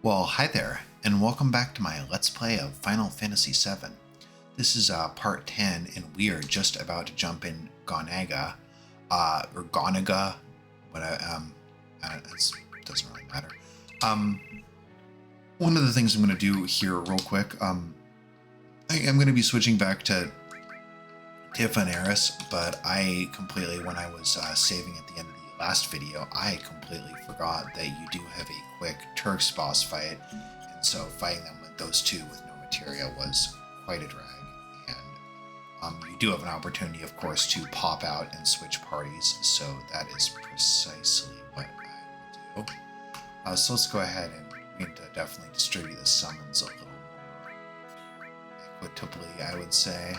Well, hi there, and welcome back to my Let's Play of Final Fantasy VII. This is part 10, and we are just about to jump in Gonaga, or Gonaga, but it doesn't really matter. One of the things I'm going to do here real quick, I am going to be switching back to Tifa and Eris, but I completely, when I was saving at the end of the last video, I completely forgot that you do have a quick Turks boss fight, and so fighting them with those two with no materia was quite a drag. And you do have an opportunity, of course, to pop out and switch parties, so that is precisely what I will do. So let's go ahead and we need to definitely distribute the summons a little more equitably, I would say.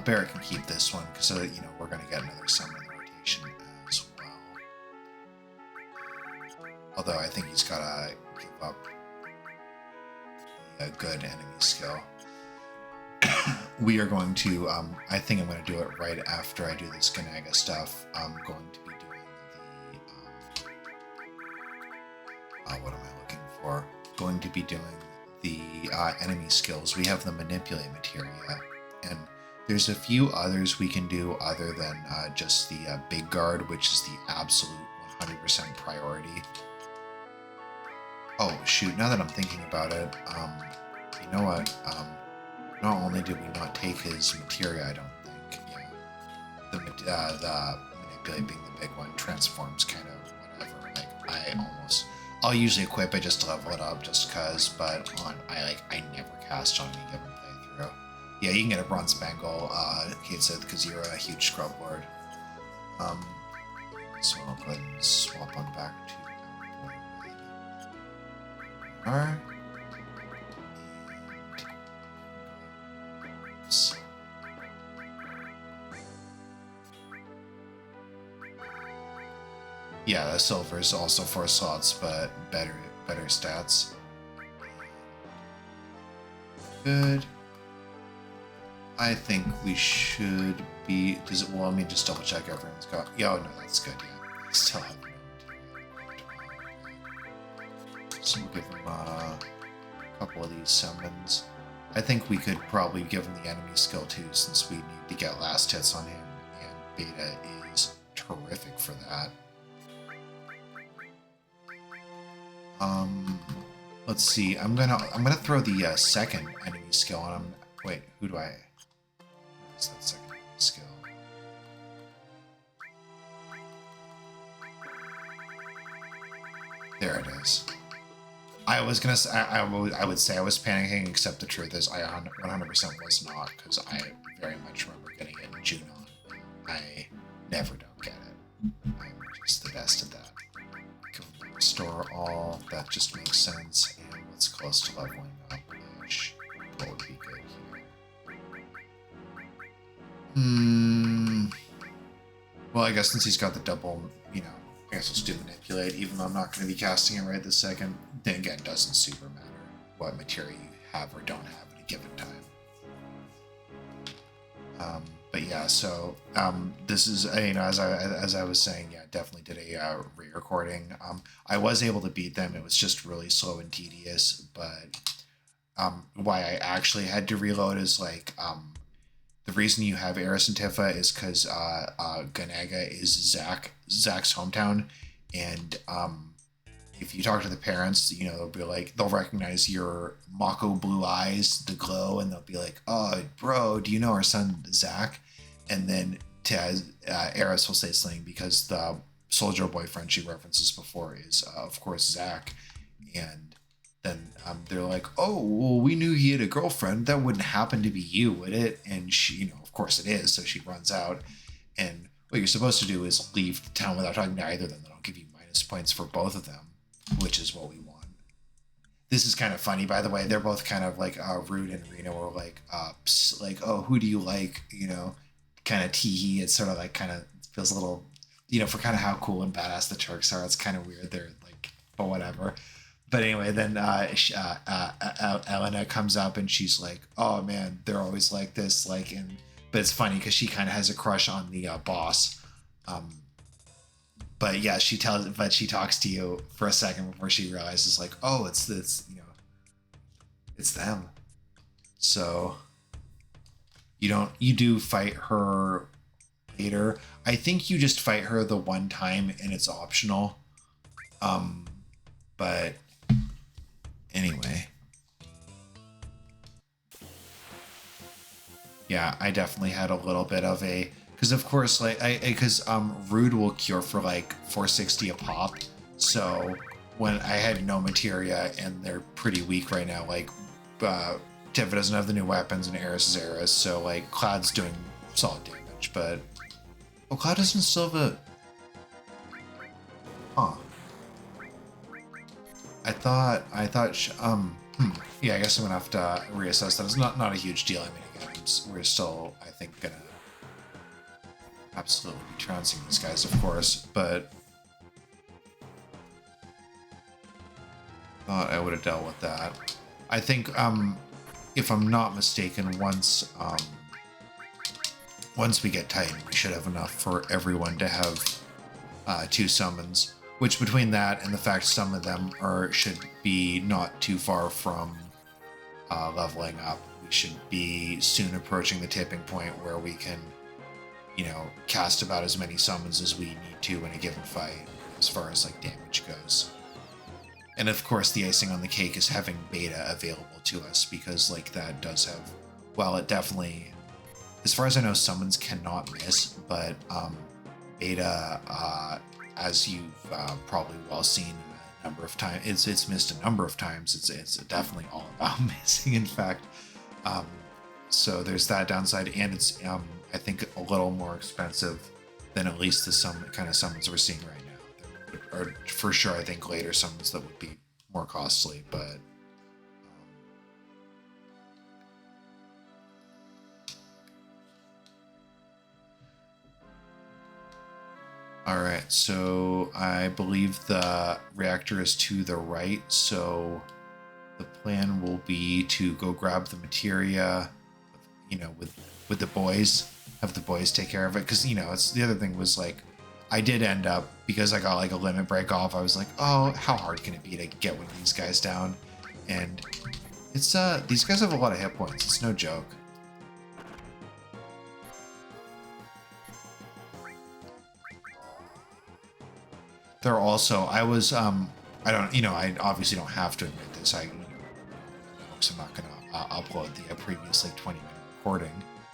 Barrett can keep this one because we're going to get another summon in the rotation as well. Although I think he's got to give up a good enemy skill. We are going to, I think I'm going to do it right after I do this Gonaga stuff. I'm going to be doing the, what am I looking for? Going to be doing the enemy skills. We have the manipulate materia, and there's a few others we can do other than just the big guard, which is the absolute 100% priority. Oh shoot, now that I'm thinking about it, you know what, not only did we not take his materia, I don't think, the manipulate being the big one, transforms kind of whatever, like I'll usually equip it just to level it up just cause, but I never cast on any given playthrough. Yeah, you can get a bronze bangle, Kate said, because you're a huge scrub lord. So I'll go ahead and swap on back to our yeah, the silver is also 4 slots, but better stats. Good. I think we should be. Does it? Well, let me just double check everyone's got. Yeah, oh, no, that's good. Yeah, still have no material. So we'll give him a couple of these summons. I think we could probably give him the enemy skill too, since we need to get last hits on him, and Beta is terrific for that. Let's see. I'm gonna throw the second enemy skill on him. Wait, who do I? What's that second enemy skill? There it is. I was gonna say, I would say I was panicking, except the truth is I 100% was not, because I very much remember getting it in Junon. I never don't get it. I'm just the best at that. Restore all, that just makes sense, and what's close to leveling up ish. What would be good here? Well, I guess since he's got the double, I guess let's do manipulate, even though I'm not going to be casting it right this second. Then again, it doesn't super matter what material you have or don't have at a given time. But yeah, so this is, as I was saying, yeah, definitely did a re-recording. I was able to beat them. It was just really slow and tedious, but why I actually had to reload is the reason you have Eris and Tifa is because Gonaga is Zach's hometown, and if you talk to the parents, they'll be like, they'll recognize your Mako blue eyes, the glow, and they'll be like, "Oh, bro, do you know our son Zach?" And then Eris will say something because the soldier boyfriend she references before is, of course, Zach, and then they're like, "Oh, well, we knew he had a girlfriend. That wouldn't happen to be you, would it?" And she, of course it is. So she runs out, and what you're supposed to do is leave town without talking to either of them. Then I'll give you minus points for both of them, which is what we want. This is kind of funny, by the way. They're both kind of like Rude and Reno were like, "Oh, who do you like?" Kind of tee-hee. It's sort of like kind of feels a little, for kind of how cool and badass the Turks are. It's kind of weird. They're like, but whatever. But anyway, then Elena comes up and she's like, "Oh man, they're always like this." But it's funny because she kind of has a crush on the boss. But yeah, she talks to you for a second before she realizes like, oh, it's this, you know, it's them. So you do fight her later. I think you just fight her the one time and it's optional. But anyway. Yeah, I definitely had a little bit of a, because of course, like because Rude will cure for like 460 a pop. So when I had no materia and they're pretty weak right now, like Tifa doesn't have the new weapons and Eris is Eris, so like Cloud's doing solid damage, but Cloud doesn't still have a, huh? I thought yeah, I guess I'm gonna have to reassess that. It's not a huge deal. I mean, again, we're still, I think, gonna absolutely be trouncing these guys, of course, but thought I would have dealt with that. I think, if I'm not mistaken, once we get Titan, we should have enough for everyone to have 2 summons. Which, between that and the fact some of them should be not too far from leveling up, we should be soon approaching the tipping point where we can, you know, cast about as many summons as we need to in a given fight, as far as like damage goes. And of course, the icing on the cake is having beta available to us, because like that does have, well, it definitely, as far as I know, summons cannot miss, but beta, as you've probably well seen a number of times, it's missed a number of times. It's definitely all about missing, in fact. So there's that downside, and it's I think a little more expensive than at least the kind of summons we're seeing right now. There are for sure, I think, later summons that would be more costly, but all right, so I believe the reactor is to the right, so the plan will be to go grab the materia, you know, with the boys, have the boys take care of it, because, you know, it's the other thing was like, I did end up, because I got like a limit break off, I was like, oh, how hard can it be to get one of these guys down? And it's these guys have a lot of hit points, it's no joke. They're also, I was, I don't, you know, I obviously don't have to admit this. I, you know, so I'm not going to upload the previous like 20-minute recording,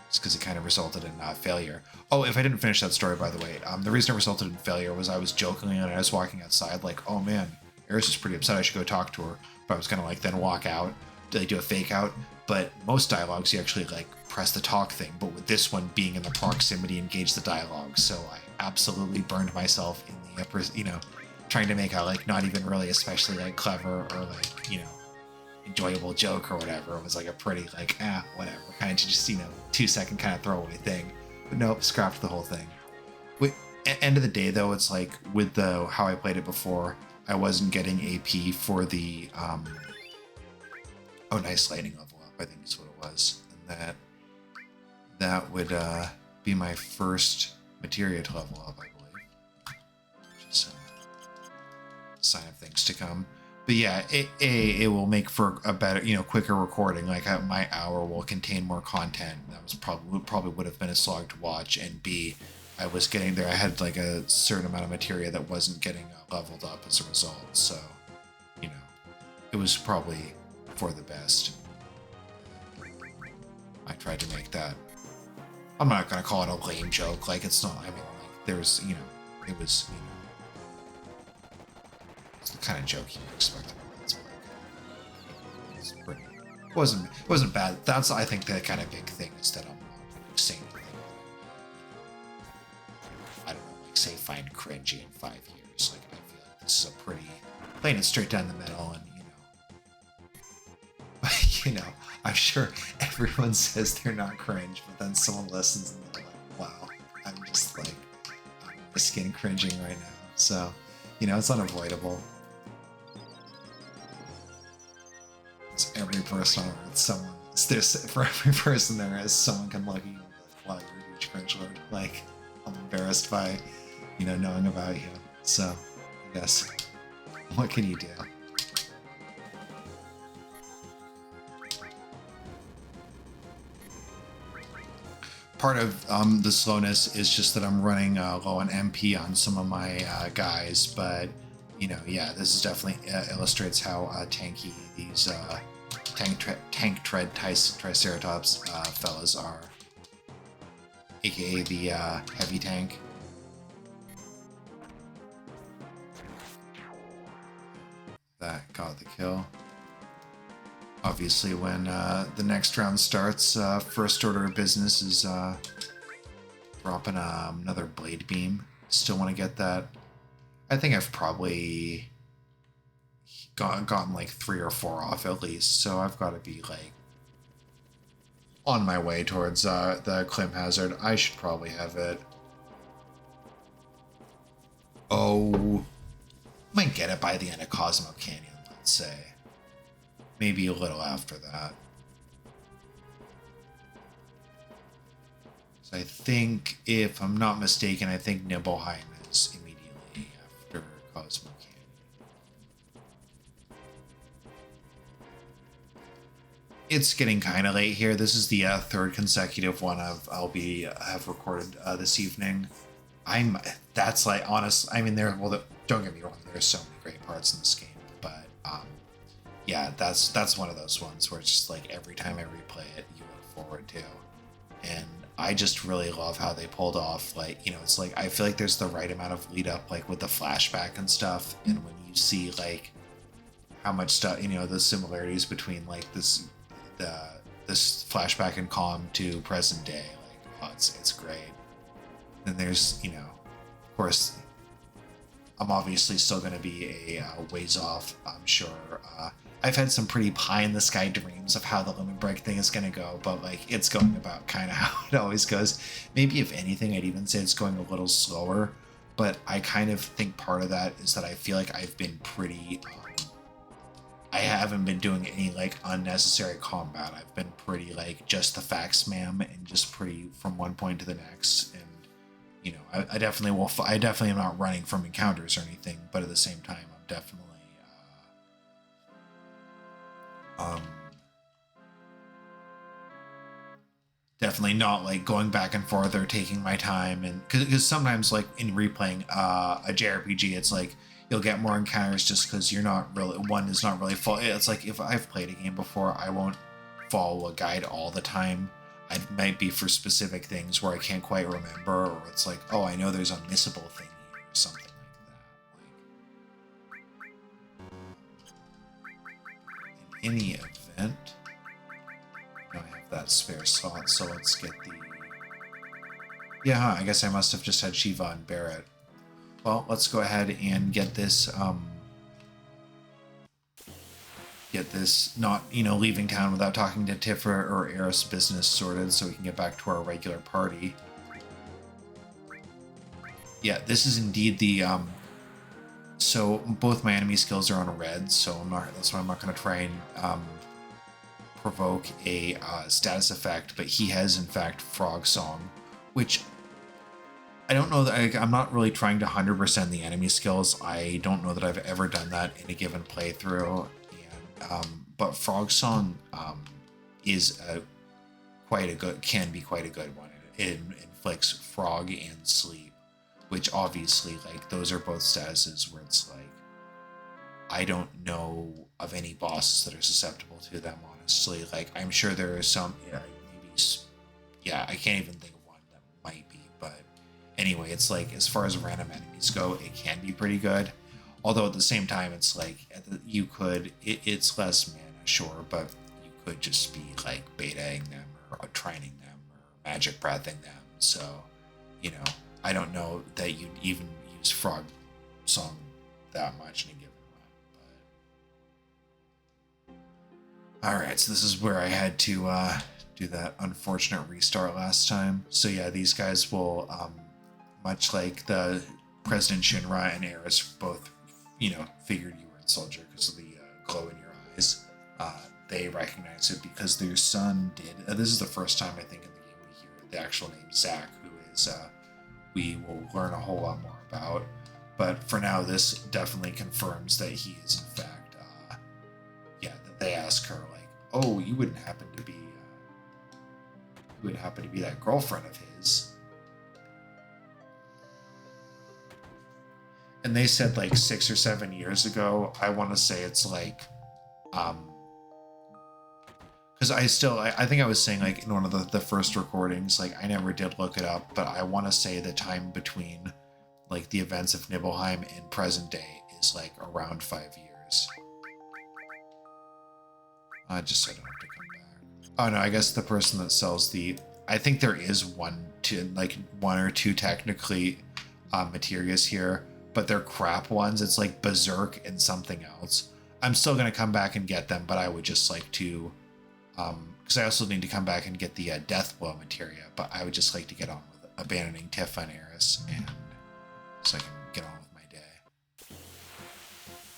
just because it kind of resulted in failure. Oh, if I didn't finish that story, by the way, the reason it resulted in failure was I was jokingly and I was walking outside like, oh man, Eris is pretty upset, I should go talk to her. But I was going to like then walk out, like do a fake out. But most dialogues, you actually like press the talk thing. But with this one being in the proximity, engage the dialogue. So I absolutely burned myself in the upper, you know, trying to make a like not even really especially like clever or like, you know, enjoyable joke or whatever. It was like a pretty like whatever kind of just, you know, 2-second kind of throwaway thing. But nope, scrapped the whole thing. End of the day though, it's like with the how I played it before, I wasn't getting AP for the nice lightning level up, I think is what it was. And that would be my first materia to level up, I believe. Which is a sign of things to come. But yeah, it will make for a better, you know, quicker recording. Like my hour will contain more content. That was probably would have been a slog to watch. And B, I was getting there. I had like a certain amount of materia that wasn't getting leveled up as a result. So, you know, it was probably for the best. I tried to make that. I'm not gonna call it a lame joke. Like it's not. I mean, like there's, you know, it was, you know, it's the kind of joke you would expect. It's pretty. It wasn't bad. That's, I think, the kind of big thing is that I'm not saying anything. I don't know, like say find cringy in 5 years. Like I feel like this is a pretty playing it straight down the middle, and you know, I'm sure everyone says they're not cringe, but then someone listens and they're like, wow, I'm just like, I'm my skin cringing right now. So, you know, it's unavoidable. It's every person on Earth, for every person there is, someone can look at you and be like, wow, you're a huge cringe lord. Like, I'm embarrassed by, you know, knowing about you. So, I guess, what can you do? Part of the slowness is just that I'm running low on MP on some of my guys, but you know, yeah, this is definitely illustrates how tanky these tank tread triceratops fellas are, aka the heavy tank. That got the kill. Obviously, when the next round starts, first order of business is dropping another blade beam. Still want to get that. I think I've probably gotten like 3 or 4 off at least, so I've got to be like on my way towards the Clim Hazard. I should probably have it. Oh, might get it by the end of Cosmo Canyon, let's say. Maybe a little after that. So I think, if I'm not mistaken, I think Nibelheim is immediately after Cosmo Canyon. It's getting kind of late here. This is the third consecutive one have recorded this evening. That's like, honest. I mean, don't get me wrong. There's so many great parts in this game, but yeah, that's one of those ones where it's just like every time I replay it, you look forward to. And I just really love how they pulled off, like, you know, it's like, I feel like there's the right amount of lead up, like with the flashback and stuff. And when you see like how much stuff, you know, the similarities between like this flashback and calm to present day, like, oh, it's great. Then there's, you know, of course, I'm obviously still going to be a ways off, I'm sure. I've had some pretty pie in the sky dreams of how the limit break thing is going to go, but like, it's going about kind of how it always goes. Maybe if anything, I'd even say it's going a little slower, but I kind of think part of that is that I feel like I've been pretty, I haven't been doing any like unnecessary combat. I've been pretty like just the facts, ma'am, and just pretty from one point to the next. And you know, I definitely will. I definitely am not running from encounters or anything, but at the same time, I'm definitely definitely not like going back and forth or taking my time. And because sometimes, like in replaying a JRPG, it's like you'll get more encounters just because you're not really, one is not really full. It's like if I've played a game before, I won't follow a guide all the time. It might be for specific things where I can't quite remember, or it's like, oh, I know there's a missable thing here, or something like that. Like, in any event, I have that spare slot, so let's get the... Yeah, huh, I guess I must have just had Shiva and Barrett. Well, let's go ahead and get this, not, you know, leaving town without talking to Tifa or Eris business sorted, so we can get back to our regular party. Yeah, this is indeed the, so both my enemy skills are on red, so that's why I'm not going to try and, provoke a, status effect, but he has, in fact, Frog Song, which I don't know that I'm not really trying to 100% the enemy skills. I don't know that I've ever done that in a given playthrough. But Frog Song is can be quite a good one. It inflicts frog and sleep, which obviously, like, those are both statuses where it's like, I don't know of any bosses that are susceptible to them, honestly. Like, I'm sure there are some, I can't even think of one that might be, but anyway, it's like, as far as random enemies go, it can be pretty good. Although at the same time, it's like, you could, it's less mana, sure, but you could just be like betaing them or trining them or magic breathing them. So, you know, I don't know that you'd even use Frog Song that much in a given run. But alright, so this is where I had to do that unfortunate restart last time. So yeah, these guys will, much like the President Shinra and Eris both, you know, figured you were in Soldier because of the glow in your eyes. They recognize it because their son did. This is the first time, I think, in the game we hear the actual name Zack, who is, we will learn a whole lot more about. But for now, this definitely confirms that he is in fact, that they ask her like, "Oh, you wouldn't happen to be that girlfriend of his?" And they said like 6 or 7 years ago. I want to say it's like, because I think I was saying like in one of the first recordings, like I never did look it up, but I want to say the time between like the events of Nibelheim and present day is like around 5 years. Just so I don't have to come back. Oh no, I guess the person that sells I think there is one or two technically materias here, but they're crap ones. It's like Berserk and something else. I'm still gonna come back and get them, but I would just like to, because I also need to come back and get the Deathblow materia, but I would just like to get on with abandoning Tifa and Eris, and so I can get on with my day.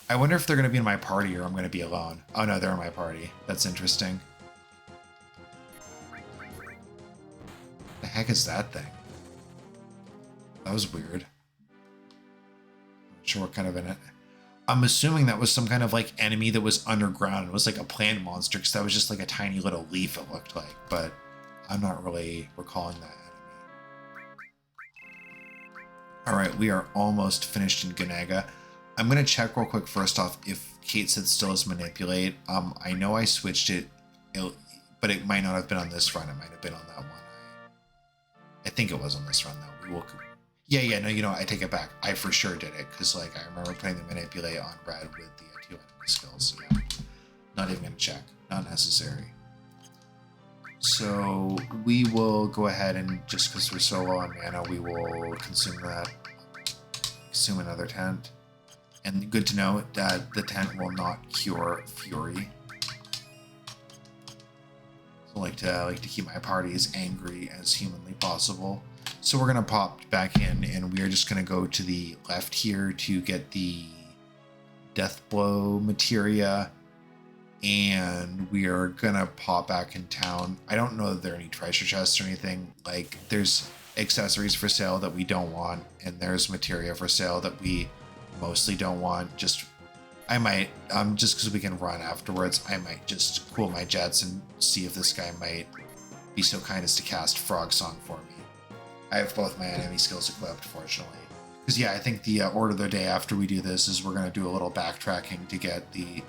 I wonder if they're gonna be in my party or I'm gonna be alone. Oh no, they're in my party. That's interesting. The heck is that thing? That was weird. Not sure what kind of an. I'm assuming that was some kind of like enemy that was underground. It was like a plant monster, because that was just like a tiny little leaf it looked like, but I'm not really recalling that enemy. Alright, we are almost finished in Ganaga. I'm going to check real quick first off if Kate said still is manipulate. I know I switched it, but it might not have been on this run. It might have been on that one. I think it was on this run though. We will. Yeah, no, you know what? I take it back. I for sure did it, because like I remember putting the manipulate on red with the 2 enemy skills. Yeah, not even gonna check. Not necessary. So we will go ahead and, just because we're so low on mana, we will consume that. Consume another tent. And good to know that the tent will not cure Fury. So I like to keep my party as angry as humanly possible. So we're gonna pop back in, and we are just gonna go to the left here to get the Deathblow materia, and we are gonna pop back in town. I don't know that there are any treasure chests or anything. Like, there's accessories for sale that we don't want, and there's materia for sale that we mostly don't want. I might, just because we can run afterwards, I might just cool my jets and see if this guy might be so kind as to cast Frog Song for me. I have both my enemy skills equipped, fortunately. Because yeah, I think the order of the day after we do this is we're going to do a little backtracking to get the...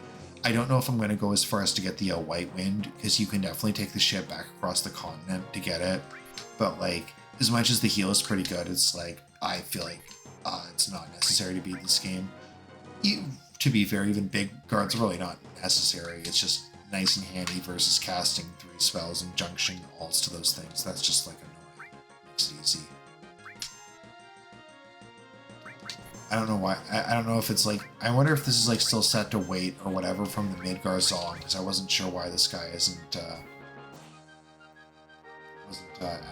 I don't know if I'm going to go as far as to get the White Wind, because you can definitely take the ship back across the continent to get it. But like, as much as the heal is pretty good, it's like, I feel like it's not necessary to beat this game. To be fair, even big guards are really not necessary. It's just nice and handy versus casting 3 spells and junctioning alts to those things. That's just like annoying. Makes it easy. I don't know why. I don't know if it's like... I wonder if this is like still set to wait or whatever from the Midgar song, because I wasn't sure why this guy wasn't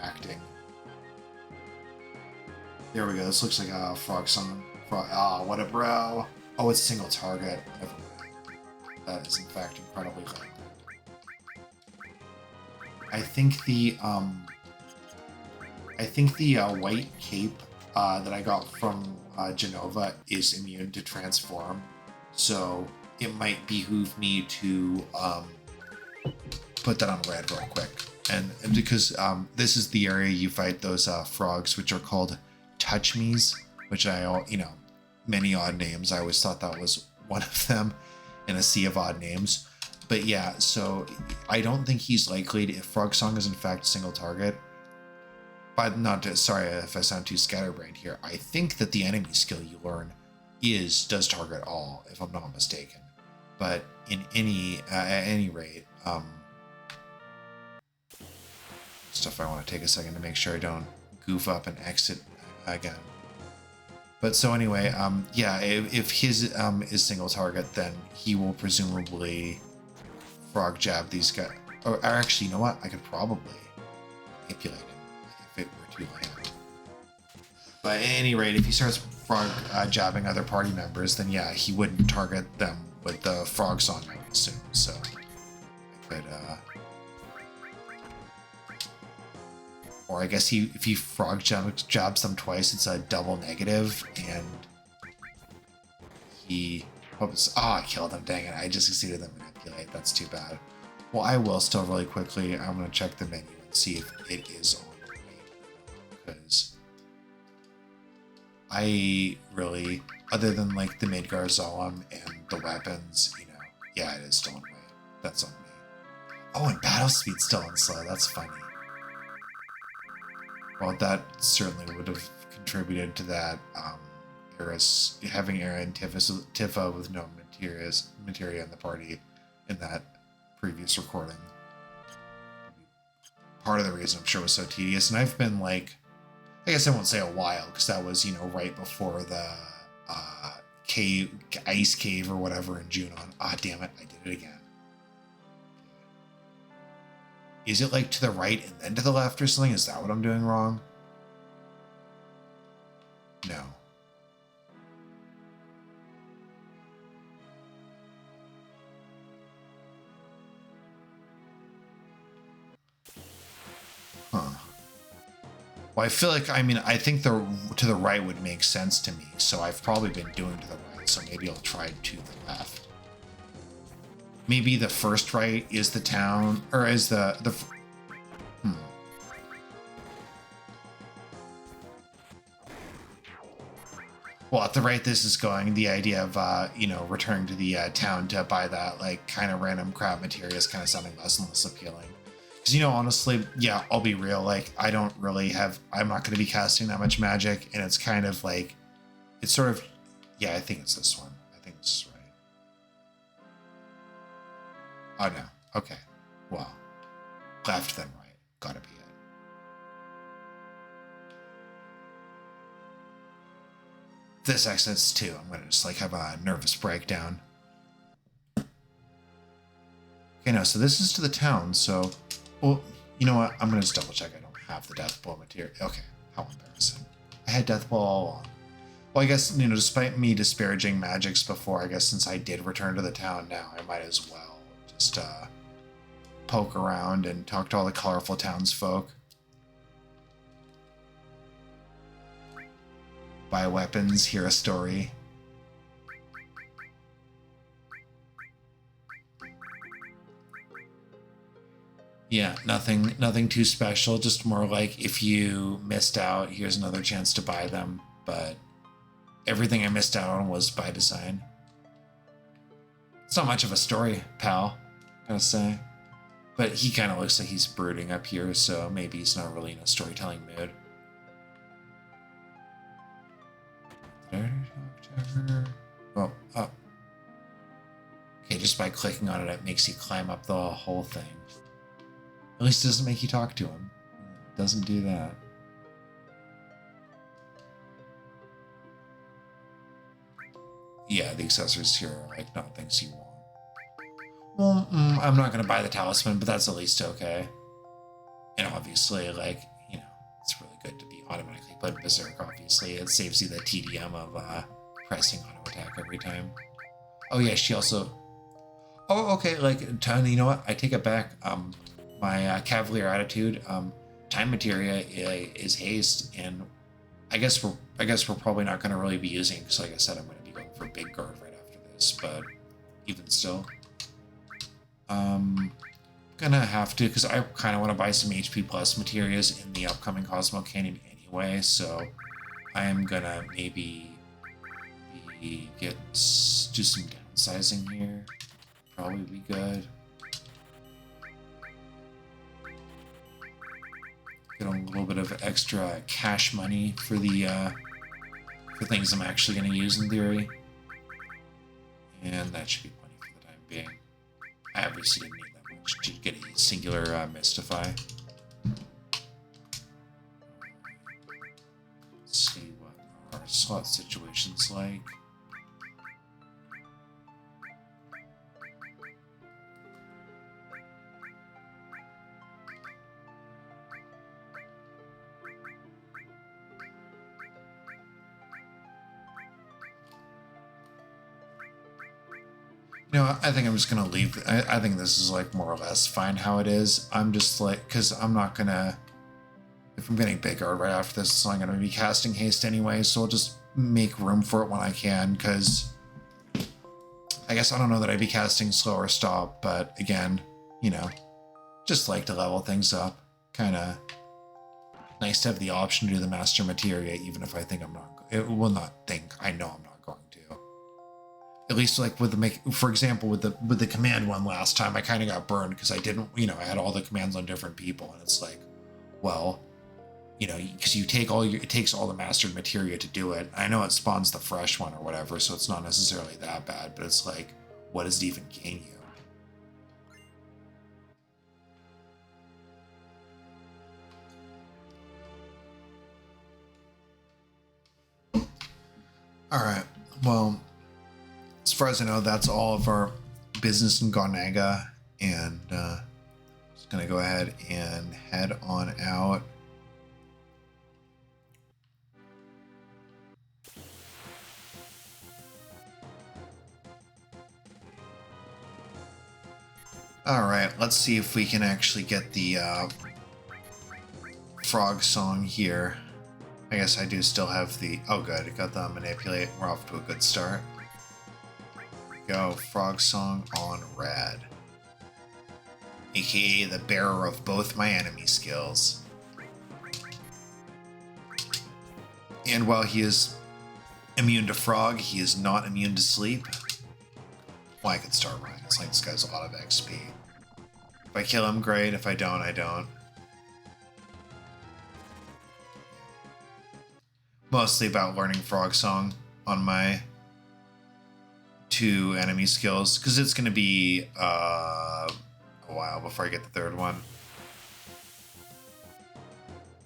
acting. There we go. This looks like a Frog Song. What a bro. Oh, it's single target. Never mind. That is in fact incredibly lame. I think the white cape that I got from Genova is immune to transform, so it might behoove me to put that on red real quick. And because this is the area you fight those frogs, which are called touch me's, which many odd names. I always thought that was one of them in a sea of odd names. But yeah, so I don't think he's likely to, if Frog Song is in fact single target. But sorry if I sound too scatterbrained here. I think that the enemy skill you learn does target all, if I'm not mistaken. But at any rate, stuff I want to take a second to make sure I don't goof up and exit again. But so anyway, yeah, if his is single target, then he will presumably frog jab these guys. Or actually, you know what? I could probably manipulate him if it were too late. But at any rate, if he starts frog jabbing other party members, then yeah, he wouldn't target them with the Frog Song, I would assume. So I could, or I guess if he frog jabs them twice, it's a double negative, and maybe... Oh, I killed him. Dang it. I just succeeded the manipulate. That's too bad. Well, I will still really quickly. I'm going to check the menu and see if it is on weight. Because I really, other than like the Midgar Zolom and the weapons, you know, yeah, it is still on weight. That's on me. Oh, and battle speed's still on slow. That's funny. Well, that certainly would have contributed to that. Having Era and Tifa with no materia in the party in that previous recording. Part of the reason I'm sure was so tedious, and I've been like, I guess I won't say a while because that was, you know, right before the ice cave or whatever in Junon. Ah, damn it, I did it again. Is it like to the right and then to the left or something? Is that what I'm doing wrong? No. Huh. Well, I feel like, I mean, I think the to the right would make sense to me, so I've probably been doing to the right, so maybe I'll try to the left. Maybe the first right is the town, or is Well, at the rate this is going, the idea of, you know, returning to the town to buy that, like, kind of random crap material is kind of sounding less and less appealing. Because, you know, honestly, yeah, I'll be real, like, I'm not going to be casting that much magic, and it's kind of like, it's sort of, yeah, I think it's this one. I think this is right. Oh, no. Okay. Well, left then right. Gotta be it. This accents too. I'm gonna just like have a nervous breakdown. Okay, no, so this is to the town, so... Well, you know what? I'm gonna just double check I don't have the death blow material. Okay, how embarrassing. I had death blow all along. Well, I guess, you know, despite me disparaging magics before, I guess since I did return to the town now, I might as well just poke around and talk to all the colorful townsfolk. Buy weapons, hear a story. Yeah, nothing too special, just more like if you missed out, here's another chance to buy them, but everything I missed out on was by design. It's not much of a story, pal, gotta say. But he kind of looks like he's brooding up here, so maybe he's not really in a storytelling mood. Did I already talk to her? Oh, up. Okay, just by clicking on it, it makes you climb up the whole thing. At least it doesn't make you talk to him. It doesn't do that. Yeah, the accessories here are like not things you want. Well, I'm not going to buy the talisman, but that's at least okay. And obviously, like, you know, it's really good to be automatically put in Berserk, obviously. It saves you the TDM of pressing auto attack every time. Oh yeah, she also... Oh, okay, like, Ton, you know what? I take it back. My Cavalier attitude, time materia is haste, and I guess we're probably not going to really be using it, because like I said, I'm going to be going for big guard right after this, but even still. Gonna have to, because I kind of want to buy some HP plus materials in the upcoming Cosmo Canyon anyway, so I am gonna maybe do some downsizing here. Probably be good. Get a little bit of extra cash money for the for things I'm actually gonna use in theory, and that should be plenty for the time being. I obviously didn't need that much to get a singular Mystify. Let's see what our slot situation's like. You know, I think I'm just gonna leave. I think this is like more or less fine how it is. I'm just like, because I'm not gonna, if I'm getting big guard right after this, so I'm gonna be casting haste anyway, so I'll just make room for it when I can, because I guess I don't know that I'd be casting slow or stop, but again, you know, just like to level things up. Kind of nice to have the option to do the master materia, even if I think I'm not. It will not think. I know I'm not going to. At least like with the for example, with the command one last time, I kind of got burned because I didn't. You know, I had all the commands on different people, and it's like, well, you know, because you take it takes all the mastered materia to do it. I know it spawns the fresh one or whatever, so it's not necessarily that bad, but it's like, what does it even gain you? All right. Well, as far as I know, that's all of our business in Gonaga, and just gonna go ahead and head on out. All right. Let's see if we can actually get the frog song here. I guess I do still have the... Oh, good. Got the manipulate. We're off to a good start. Go. Frog song on red. AKA the bearer of both my enemy skills. And while he is immune to frog, he is not immune to sleep. Well, I could start running. It's like this guy's a lot of XP. If I kill him, great. If I don't, I don't. Mostly about learning frog song on my 2 enemy skills, because it's going to be a while before I get the third one.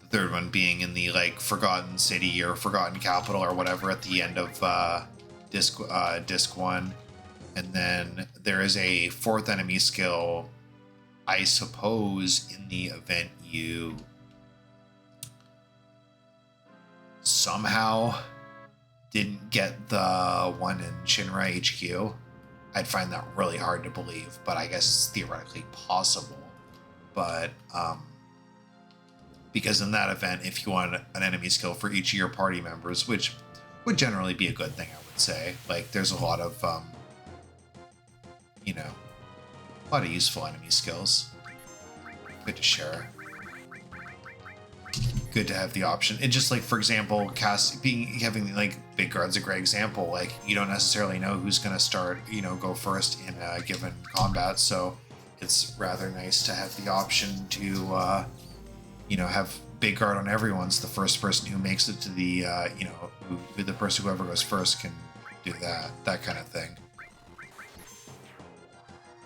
The third one being in the like Forgotten City or Forgotten Capital or whatever at the end of disc 1, and then there is a 4th enemy skill, I suppose, in the event you somehow didn't get the one in Shinra HQ. I'd find that really hard to believe, but I guess it's theoretically possible. But because in that event, if you want an enemy skill for each of your party members, which would generally be a good thing, I would say. Like, there's a lot of you know, a lot of useful enemy skills. Good to share. Good to have the option. And just like, for example, having like big guard's a great example. Like, you don't necessarily know who's going to start, you know, go first in a given combat. So it's rather nice to have the option to, you know, have big guard on everyone's the first person who makes it to the, you know, whoever goes first can do that kind of thing.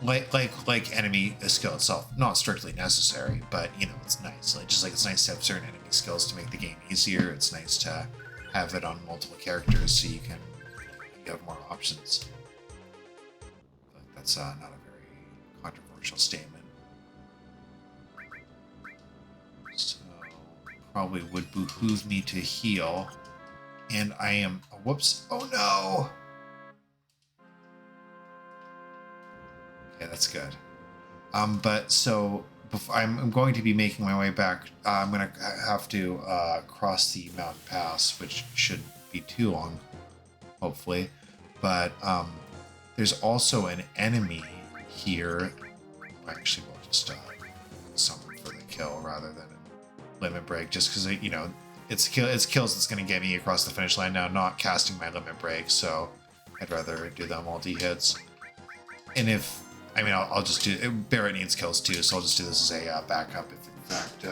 Like enemy skill itself, not strictly necessary, but you know, it's nice. Like, just like it's nice to have certain enemy skills to make the game easier. It's nice to have it on multiple characters so you have more options. But that's not a very controversial statement. So probably would behoove me to heal, and I am. Whoops! Oh no! Yeah, that's good. But so I'm going to be making my way back. I'm going to have to cross the mountain pass, which shouldn't be too long, hopefully. But there's also an enemy here. Actually, we'll just summon for the kill rather than a limit break, just because, you know, it's kills that's going to get me across the finish line now, not casting my limit break. So I'd rather do the multi hits. And if I'll just do it. Barrett needs kills too, so I'll just do this as a backup if in fact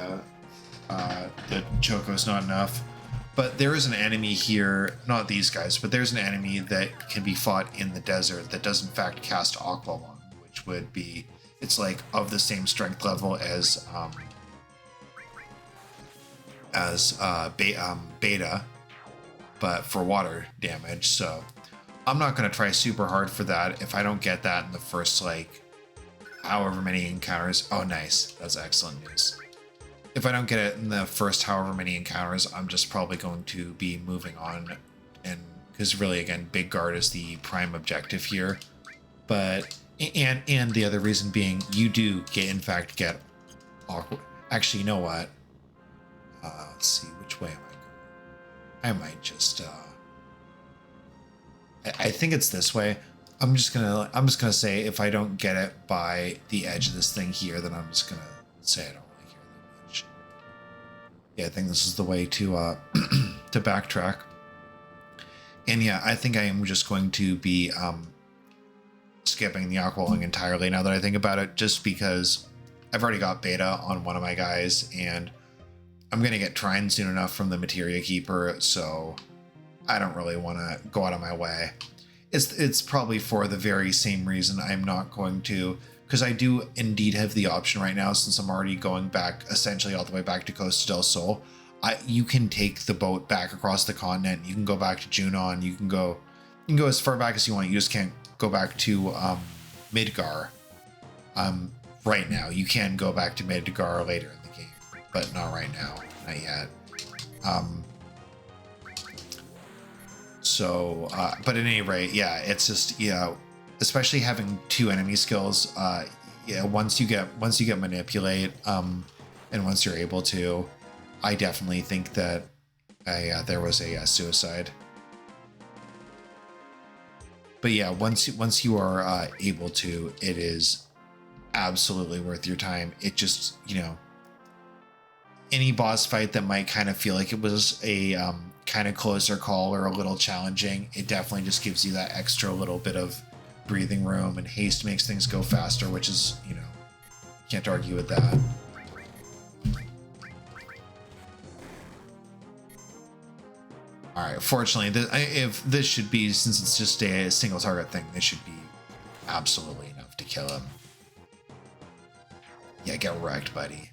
the Choco's not enough. But there is an enemy here, not these guys, but there's an enemy that can be fought in the desert that does in fact cast Aqua Lung, which would be, it's like of the same strength level as Beta, but for water damage. So I'm not going to try super hard for that. If I don't get that in the first, like, however many encounters... Oh, nice. That's excellent news. If I don't get it in the first however many encounters, I'm just probably going to be moving on. And because really, again, Big Guard is the prime objective here. But... And the other reason being, you do in fact get awkward... Actually, you know what? Let's see. Which way am I going? I might just... I think it's this way. I'm just gonna say if I don't get it by the edge of this thing here, then I'm just gonna say I don't really care that much. Yeah, I think this is the way to to backtrack. And yeah, I think I am just going to be skipping the aqualung entirely now that I think about it, just because I've already got beta on one of my guys, and I'm gonna get Trine soon enough from the Materia Keeper, so I don't really want to go out of my way. It's probably for the very same reason I'm not going to, because I do indeed have the option right now, since I'm already going back essentially all the way back to Costa del Sol. You can take the boat back across the continent. You can go back to Junon. You can go as far back as you want. You just can't go back to Midgar. Right now, you can go back to Midgar later in the game, but not right now, not yet. But at any rate, yeah, it's just, especially having 2 enemy skills. Once you get manipulate, and once you're able to, I definitely think that there was a suicide. But yeah, once you are able to, it is absolutely worth your time. It just, any boss fight that might kind of feel like it was a kind of closer call or a little challenging, it definitely just gives you that extra little bit of breathing room, and haste makes things go faster, which is, can't argue with that. All right, fortunately, if this should be, since it's just a single target thing, this should be absolutely enough to kill him. Yeah, get wrecked, buddy.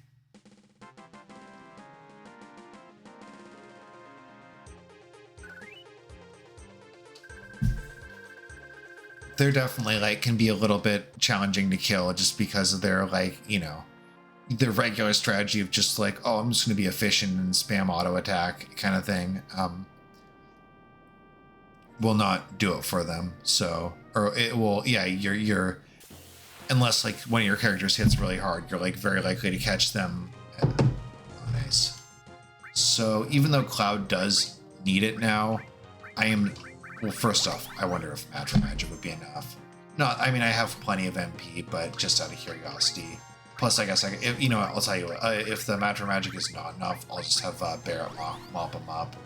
They're definitely can be a little bit challenging to kill, just because of their their regular strategy of just oh, I'm just going to be efficient and spam auto attack kind of thing. Will not do it for them. So, or it will, yeah, you're unless one of your characters hits really hard, you're very likely to catch them. Oh, nice. So even though Cloud does need it now, well, first off, I wonder if Matra Magic would be enough. No, I mean, I have plenty of MP, but just out of curiosity. Plus, I guess I'll tell you what, if the Matra Magic is not enough, I'll just have Barrett mop him up.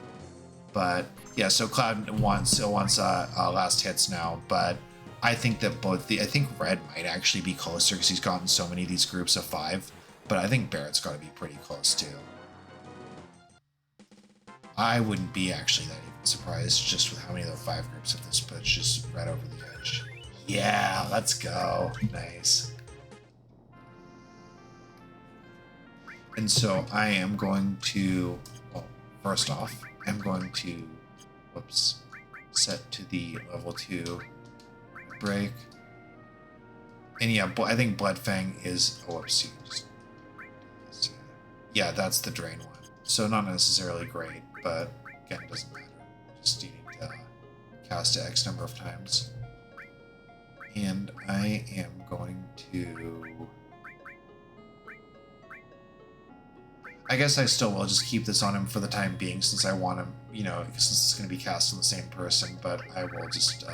But yeah, so Cloud wants last hits now, but I think that I think Red might actually be closer because he's gotten so many of these groups of 5, but I think Barrett's got to be pretty close too. I wouldn't be actually that even surprised just with how many of the 5 groups of this pushes Red over the edge. Yeah, let's go. Nice. And so I am going to, well, first off, I'm going to, set to the level 2 break. And yeah, I think Bloodfang is, yeah, that's the drain one. So not necessarily great, but again, it doesn't matter. Just needing to cast it X number of times. And I am going to, I guess I still will just keep this on him for the time being, since I want him, since it's going to be cast on the same person, but I will just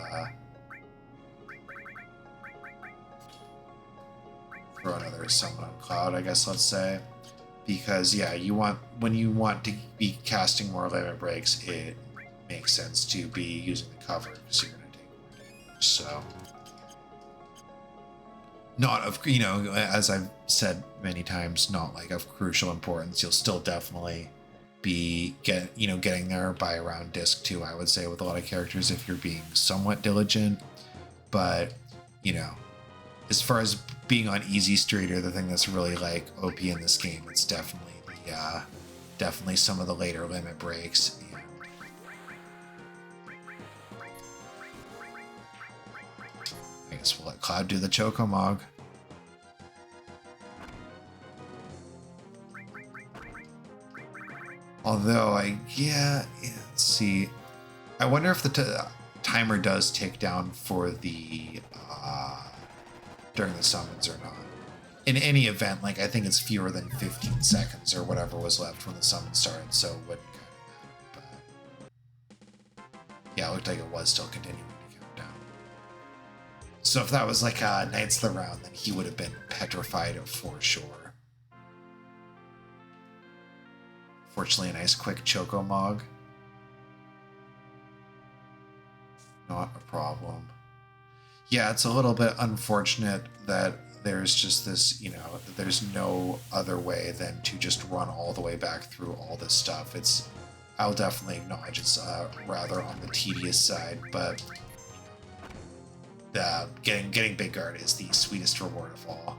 throw another summon on Cloud, I guess, let's say. Because, yeah, when you want to be casting more limit breaks, it makes sense to be using the cover, because you're going to take more damage, so. Not of, as I've said many times, not of crucial importance. You'll still definitely be getting there by around disc 2, I would say, with a lot of characters if you're being somewhat diligent. But, as far as being on easy street or the thing that's really OP in this game, it's definitely definitely some of the later limit breaks. I guess we'll let Cloud do the Chocomog. Although let's see. I wonder if the timer does tick down for the during the summons or not. In any event, I think it's fewer than 15 seconds or whatever was left when the summon started, so it wouldn't kind of matter. But yeah, it looked like it was still continuing to count down. So if that was like Knights of the Round, then he would have been petrified for sure. Fortunately, a nice quick Choco Mog. Not a problem. Yeah, it's a little bit unfortunate that there's just this, there's no other way than to just run all the way back through all this stuff. I'll definitely acknowledge it's rather on the tedious side, but getting Big Guard is the sweetest reward of all.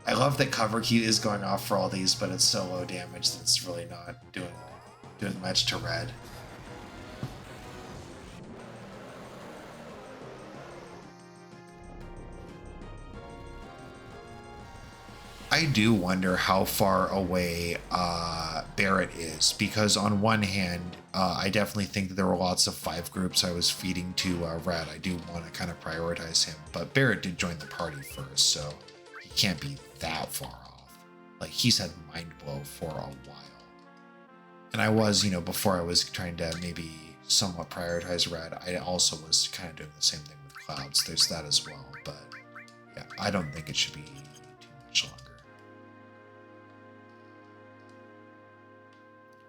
I love that Cover Key is going off for all these, but it's so low damage that it's really not doing much to red. I do wonder how far away Barrett is, because on one hand, I definitely think that there were lots of 5 groups I was feeding to Red. I do want to kind of prioritize him, but Barrett did join the party first, so he can't be that far off. Like, he's had Mind Blow for a while. And I was, before I was trying to maybe somewhat prioritize Red, I also was kind of doing the same thing with Clouds. There's that as well, but yeah, I don't think it should be too much longer.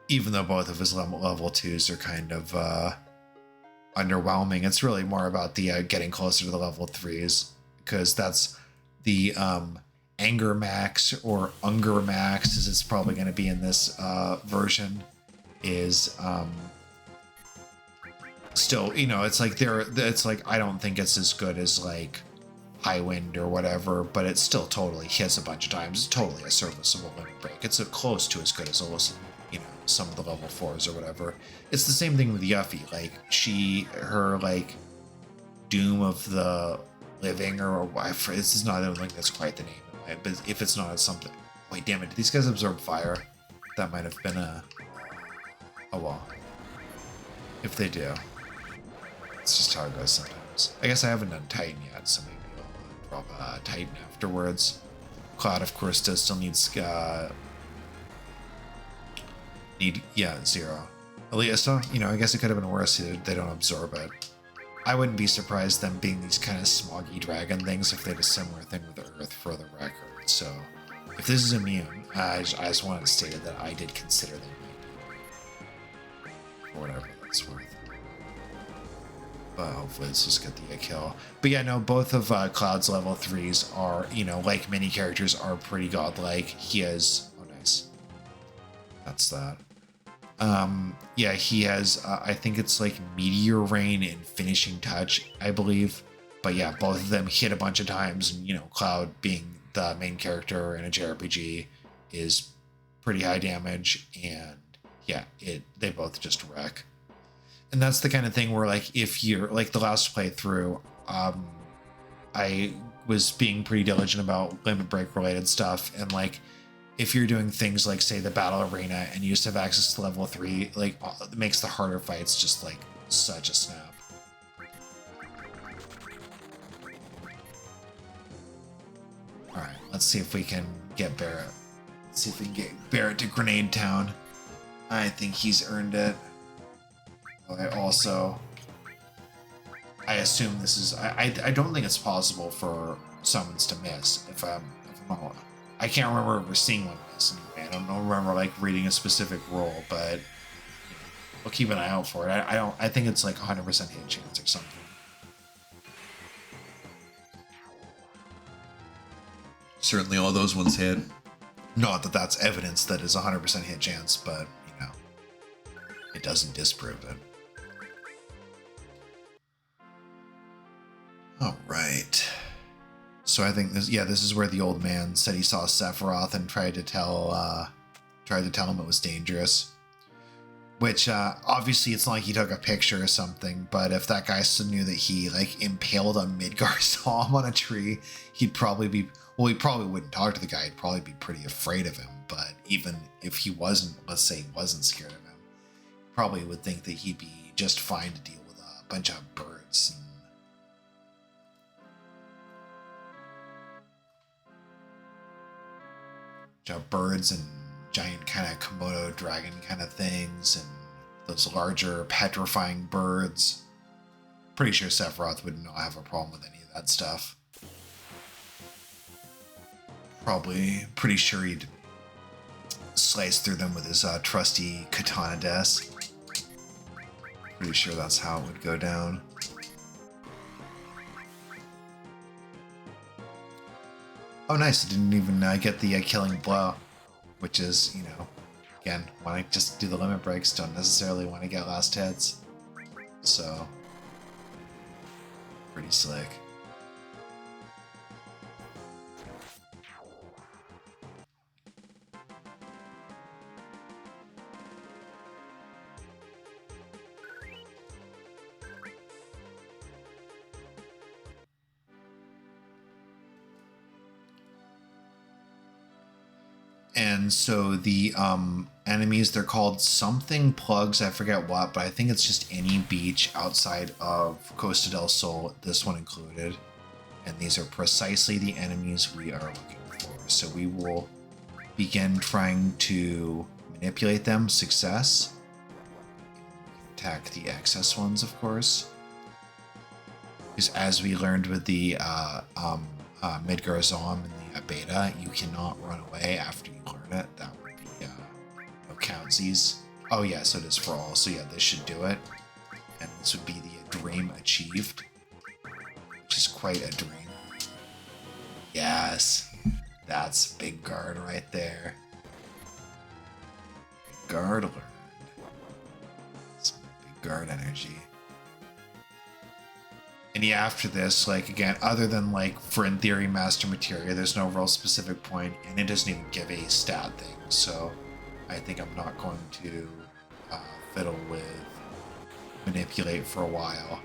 Even though both of his level 2s are kind of underwhelming, it's really more about the getting closer to the level 3s, because that's the Anger Max, or Unger Max, as it's probably going to be in this version, is still, it's like I don't think it's as good as like High Wind or whatever, but it's still totally hits a bunch of times. It's totally a serviceable limit break. It's close to as good as some of the level 4s or whatever. It's the same thing with Yuffie. Like, her like Doom of the Living, or this is not, I don't think that's quite the name, but if it's not, it's something. Wait, damn it! Did these guys absorb fire? That might have been a. Oh well. If they do, it's just how it goes sometimes. I guess I haven't done Titan yet, so maybe I'll drop Titan afterwards. Cloud, of course, does still need 0. Eliasa, I guess it could have been worse. They don't absorb it. I wouldn't be surprised them being these kind of smoggy dragon things if they had a similar thing with Earth, for the record. So if this is immune, I just wanted to state that I did consider they might be, for whatever that's worth. But hopefully this will get the kill. But yeah, no, both of Cloud's level 3s are, like many characters, are pretty godlike. He has, oh nice, that's that. Yeah, he has, I think it's like Meteor Rain and Finishing Touch, I believe. But yeah, both of them hit a bunch of times, and Cloud, being the main character in a JRPG, is pretty high damage, and yeah, they both just wreck. And that's the kind of thing where, like, if you're like the last playthrough, I was being pretty diligent about limit break related stuff, and like, if you're doing things like, say, the battle arena, and you just have access to level 3, like, it makes the harder fights just like such a snap. All right, let's see if we can get Barrett. Let's see if we can get Barrett to Grenade Town. I think he's earned it. I assume this is. I don't think it's possible for summons to miss. If I'm I can't remember ever seeing one miss. I don't remember like reading a specific rule, but we'll keep an eye out for it. I think it's like 100% hit chance or something. Certainly, all those ones hit. Not that that's evidence that is 100% hit chance, but it doesn't disprove it. All right. So I think this is where the old man said he saw Sephiroth and tried to tell him it was dangerous. Which obviously it's not like he took a picture or something, but if that guy knew that he like impaled a Midgar Psalm on a tree, he'd probably be, well, he probably wouldn't talk to the guy. He'd probably be pretty afraid of him. But even if he wasn't, let's say he wasn't scared of him, probably would think that he'd be just fine to deal with a bunch of birds. Birds and giant kind of Komodo dragon kind of things, and those larger petrifying birds. pretty sure Sephiroth would not have a problem with any of that stuff. Probably pretty sure he'd slice through them with his trusty katana desk. Pretty sure that's how it would go down. Oh, nice. I didn't even get the killing blow, which is, you know, again, when I just do the limit breaks, don't necessarily want to get last hits. So, pretty slick. And so the enemies, they're called something plugs, I forget what, but I think it's just any beach outside of Costa del Sol, this one included. And these are precisely the enemies we are looking for. So we will begin trying to manipulate them. Success. Attack the excess ones, of course. Because as we learned with the Midgar Zom in the beta, you cannot run away after you learn it. That would be no countsies. Oh yeah, so it is for all. So yeah, this should do it. And this would be the dream achieved, which is quite a dream. Yes, that's big guard right there. Big guard learned. Some big guard energy. And yeah, after this, like, again, other than, like, for in theory master materia, there's no real specific point, and it doesn't even give a stat thing, so I think I'm not going to fiddle with manipulate for a while.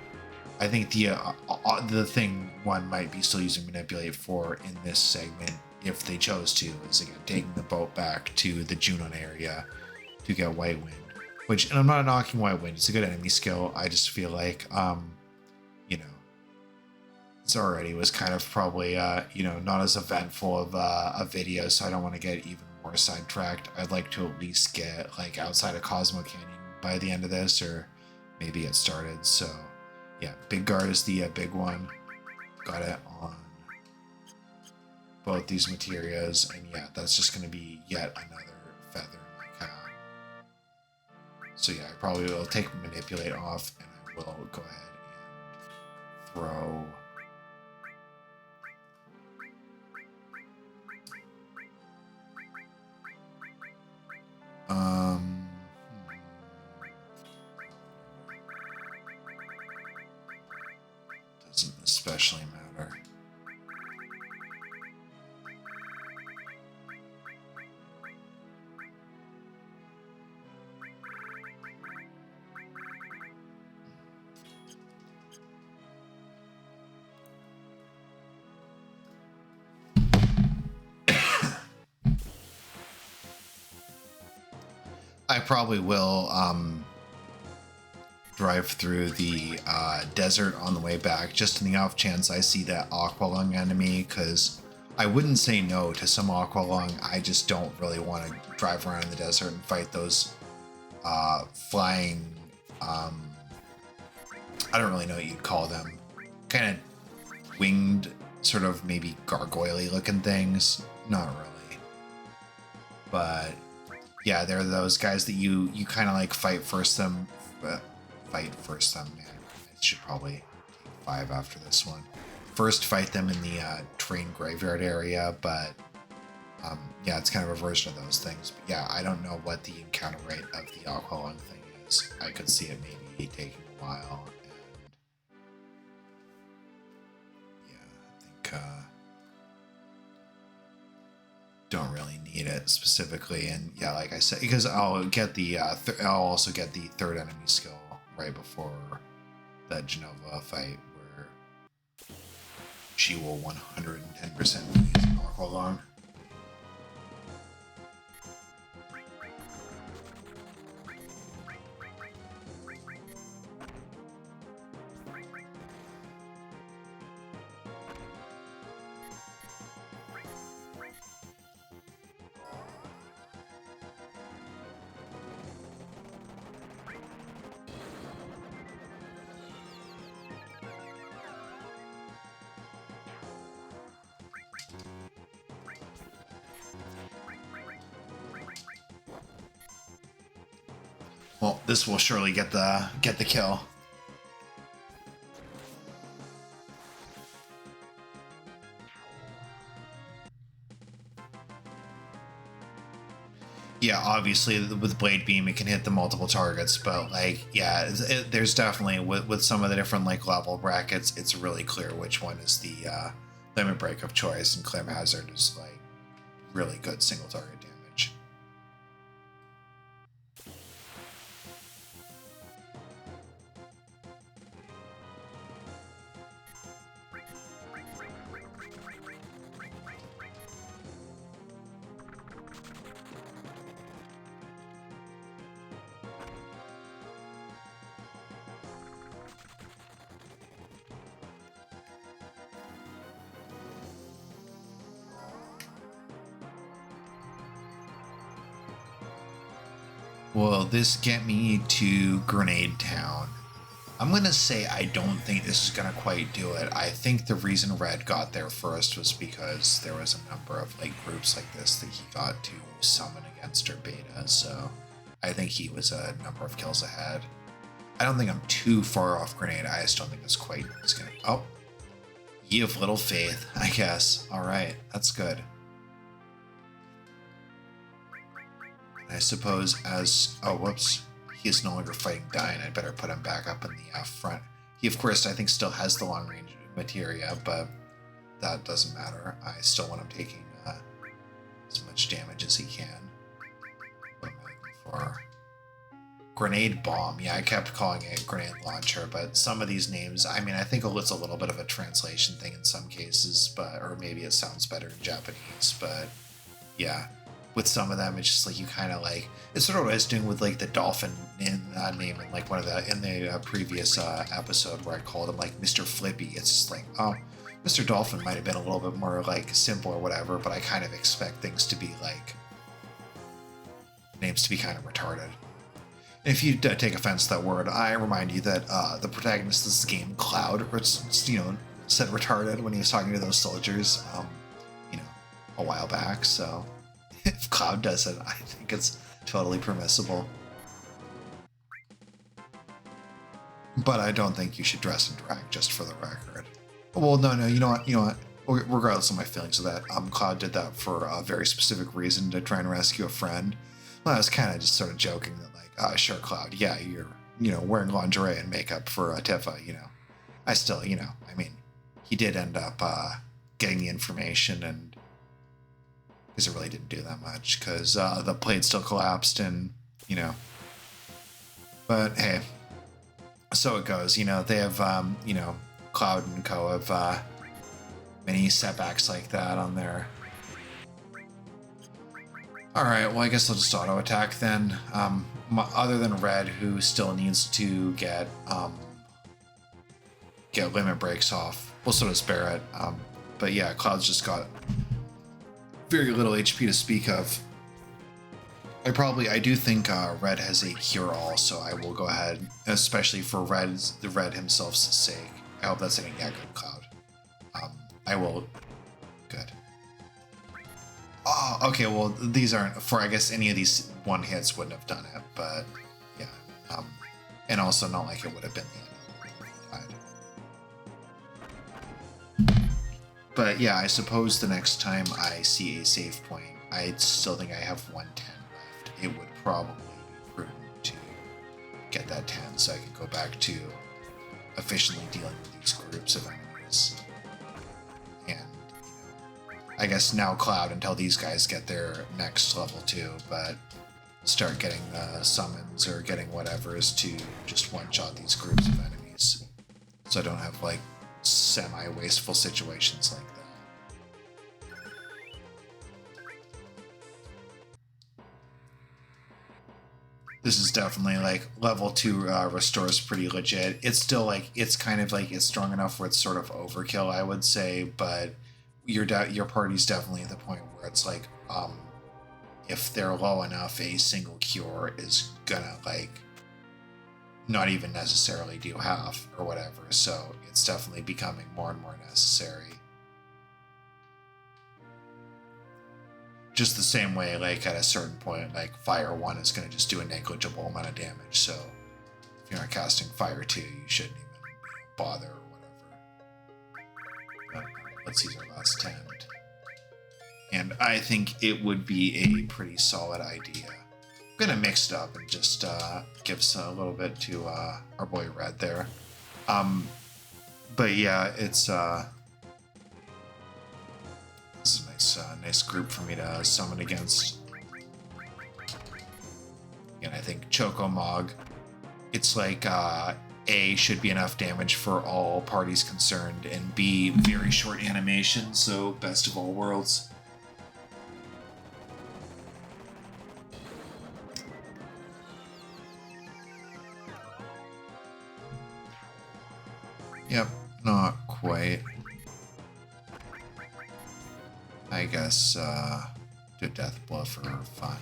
I think the thing one might be still using manipulate for in this segment, if they chose to, is, again, taking the boat back to the Junon area to get White Wind, which, and I'm not knocking White Wind, it's a good enemy skill, I just feel like, you know, this already was kind of probably, you know, not as eventful of a video, so I don't want to get even more sidetracked. I'd like to at least get, like, outside of Cosmo Canyon by the end of this, or maybe get started. So, yeah, Big Guard is the big one. Got it on both these materials, and yeah, that's just going to be yet another feather in my cap. So yeah, I probably will take Manipulate off, and I will go ahead and throw... Doesn't especially matter. I probably will drive through the desert on the way back, just in the off chance I see that Aqualung enemy, because I wouldn't say no to some Aqualung. I just don't really want to drive around in the desert and fight those flying, I don't really know what you'd call them, kind of winged, sort of maybe gargoyle-y looking things. Not really. But yeah, they're those guys that you kind of like fight first them, man. I should probably take 5 after this one. First fight them in the train graveyard area, but yeah, it's kind of a version of those things. But yeah, I don't know what the encounter rate of the Aqualung thing is. I could see it maybe taking a while, and yeah, I think don't really need it specifically. And yeah, like I said, because I'll get the I'll also get the third enemy skill right before that Genova fight, where she will 110% be using Aqualung. Well, this will surely get the kill. Yeah, obviously with Blade Beam it can hit the multiple targets, but like, yeah, there's definitely with some of the different like level brackets, it's really clear which one is the limit break of choice, and Clam Hazard is like really good single target damage. Will this get me to Grenade Town? I'm going to say I don't think this is going to quite do it. I think the reason Red got there first was because there was a number of like groups like this that he got to summon against or beta, so I think he was a number of kills ahead. I don't think I'm too far off Grenade. I just don't think it's quite as going to... Oh, ye of little faith, I guess. All right, that's good. I suppose as... Oh, whoops. He is no longer fighting Dyne. I'd better put him back up in the front. He, of course, I think still has the long-range materia, but that doesn't matter. I still want him taking as much damage as he can. What am I looking for? Grenade Bomb. Yeah, I kept calling it Grenade Launcher, but some of these names, I mean, I think it's a little bit of a translation thing in some cases, but or maybe it sounds better in Japanese, but yeah. With some of them, it's just like you kind of like, it's sort of what I was doing with like the dolphin in name in like one of the previous episode where I called him like Mr. Flippy. It's just like, oh, Mr. Dolphin might have been a little bit more like simple or whatever, but I kind of expect things to be like names to be kind of retarded. And if you take offense to that word, I remind you that the protagonist of this game, Cloud, said retarded when he was talking to those soldiers, a while back. So if Cloud does it, I think it's totally permissible. But I don't think you should dress in drag, just for the record. Well, no, you know what? Regardless of my feelings of that, Cloud did that for a very specific reason, to try and rescue a friend. Well, I was kind of just sort of joking that like, sure, Cloud, yeah, you're wearing lingerie and makeup for Tifa, I still, I mean, he did end up getting the information, and because it really didn't do that much, because the plate still collapsed, and but hey, so it goes. They have Cloud and Co have many setbacks like that on there. All right, well, I guess I'll just auto attack then. Other than Red, who still needs to get limit breaks off. Well, so does Barrett. But yeah, Cloud's just got very little HP to speak of. I do think Red has a cure-all, so I will go ahead, especially for the Red himself's sake. I hope that's yeah, good, Cloud. I will. Good. Oh, okay, well, these aren't, for I guess any of these one hits wouldn't have done it, but yeah. And also not like it would have been the end of the fight. But yeah, I suppose the next time I see a save point, I still think I have 110 left. It would probably be prudent to get that 10 so I can go back to efficiently dealing with these groups of enemies. And, I guess now Cloud until these guys get their next level 2, but start getting summons or getting whatever's to just one-shot these groups of enemies. So I don't have like semi-wasteful situations like that. This is definitely like level 2 restore is pretty legit. It's still like, it's kind of like, it's strong enough where it's sort of overkill, I would say, but your party's definitely at the point where it's like, if they're low enough, a single cure is gonna like not even necessarily do half or whatever. So it's definitely becoming more and more necessary. just the same way, like at a certain point, like Fire 1 is going to just do a negligible amount of damage. So if you're not casting Fire 2, you shouldn't even bother or whatever. Let's use our last tent. And I think it would be a pretty solid idea. I'm going to mix it up and just give a little bit to our boy Red there. But yeah, it's... This is a nice group for me to summon against. And I think Choco-Mog, it's like A, should be enough damage for all parties concerned, and B, very short animation, so best of all worlds. Yep, not quite. I guess do Death Blow for fun.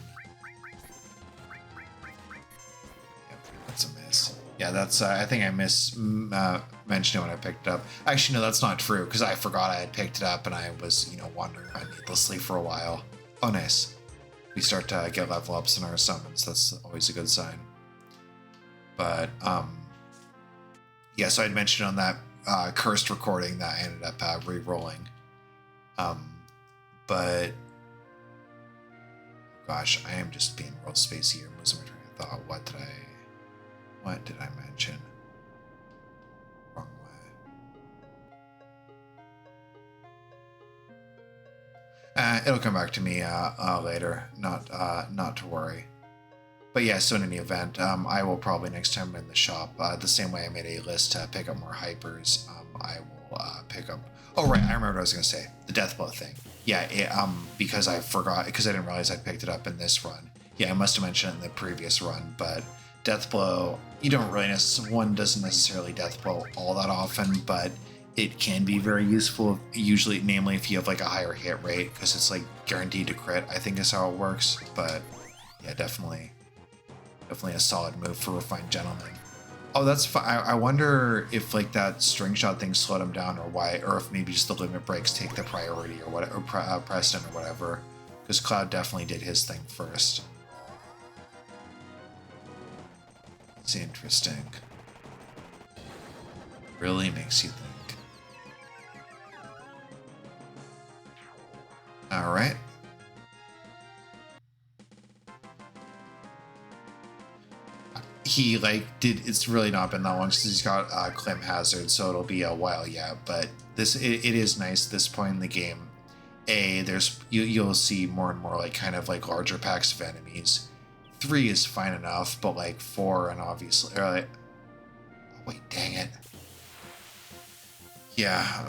Yep, that's a miss. Yeah, that's I think I mentioned it when I picked it up. Actually, no, that's not true because I forgot I had picked it up and I was, wandering around needlessly for a while. Oh, nice. We start to get level ups in our summons. That's always a good sign. But yeah, so I'd mentioned on that cursed recording that I ended up re-rolling. But gosh, I am just being real spacey here. I'm losing my train of thought. What did I mention? Wrong way. It'll come back to me later. Not to worry. But yeah, so in any event, I will probably next time in the shop, the same way I made a list to pick up more hypers, I will pick up... Oh, right, I remember what I was going to say. The Death Blow thing. Yeah, because I forgot, because I didn't realize I picked it up in this run. Yeah, I must have mentioned it in the previous run, but Death Blow, you don't really one doesn't necessarily Death Blow all that often, but it can be very useful, usually, namely if you have like a higher hit rate, because it's like guaranteed to crit, I think is how it works. But yeah, definitely a solid move for Refined Gentleman. Oh, that's fine. I wonder if like that string shot thing slowed him down, or why, or if maybe just the limit breaks take the priority or whatever, precedent or whatever. Because Cloud definitely did his thing first. It's interesting. Really makes you think. All right. He it's really not been that long since he's got Clim Hazard, so it'll be a while yet. But it is nice this point in the game. You'll see more and more like kind of like larger packs of enemies. 3 is fine enough, but like 4 and obviously oh, wait, dang it. Yeah,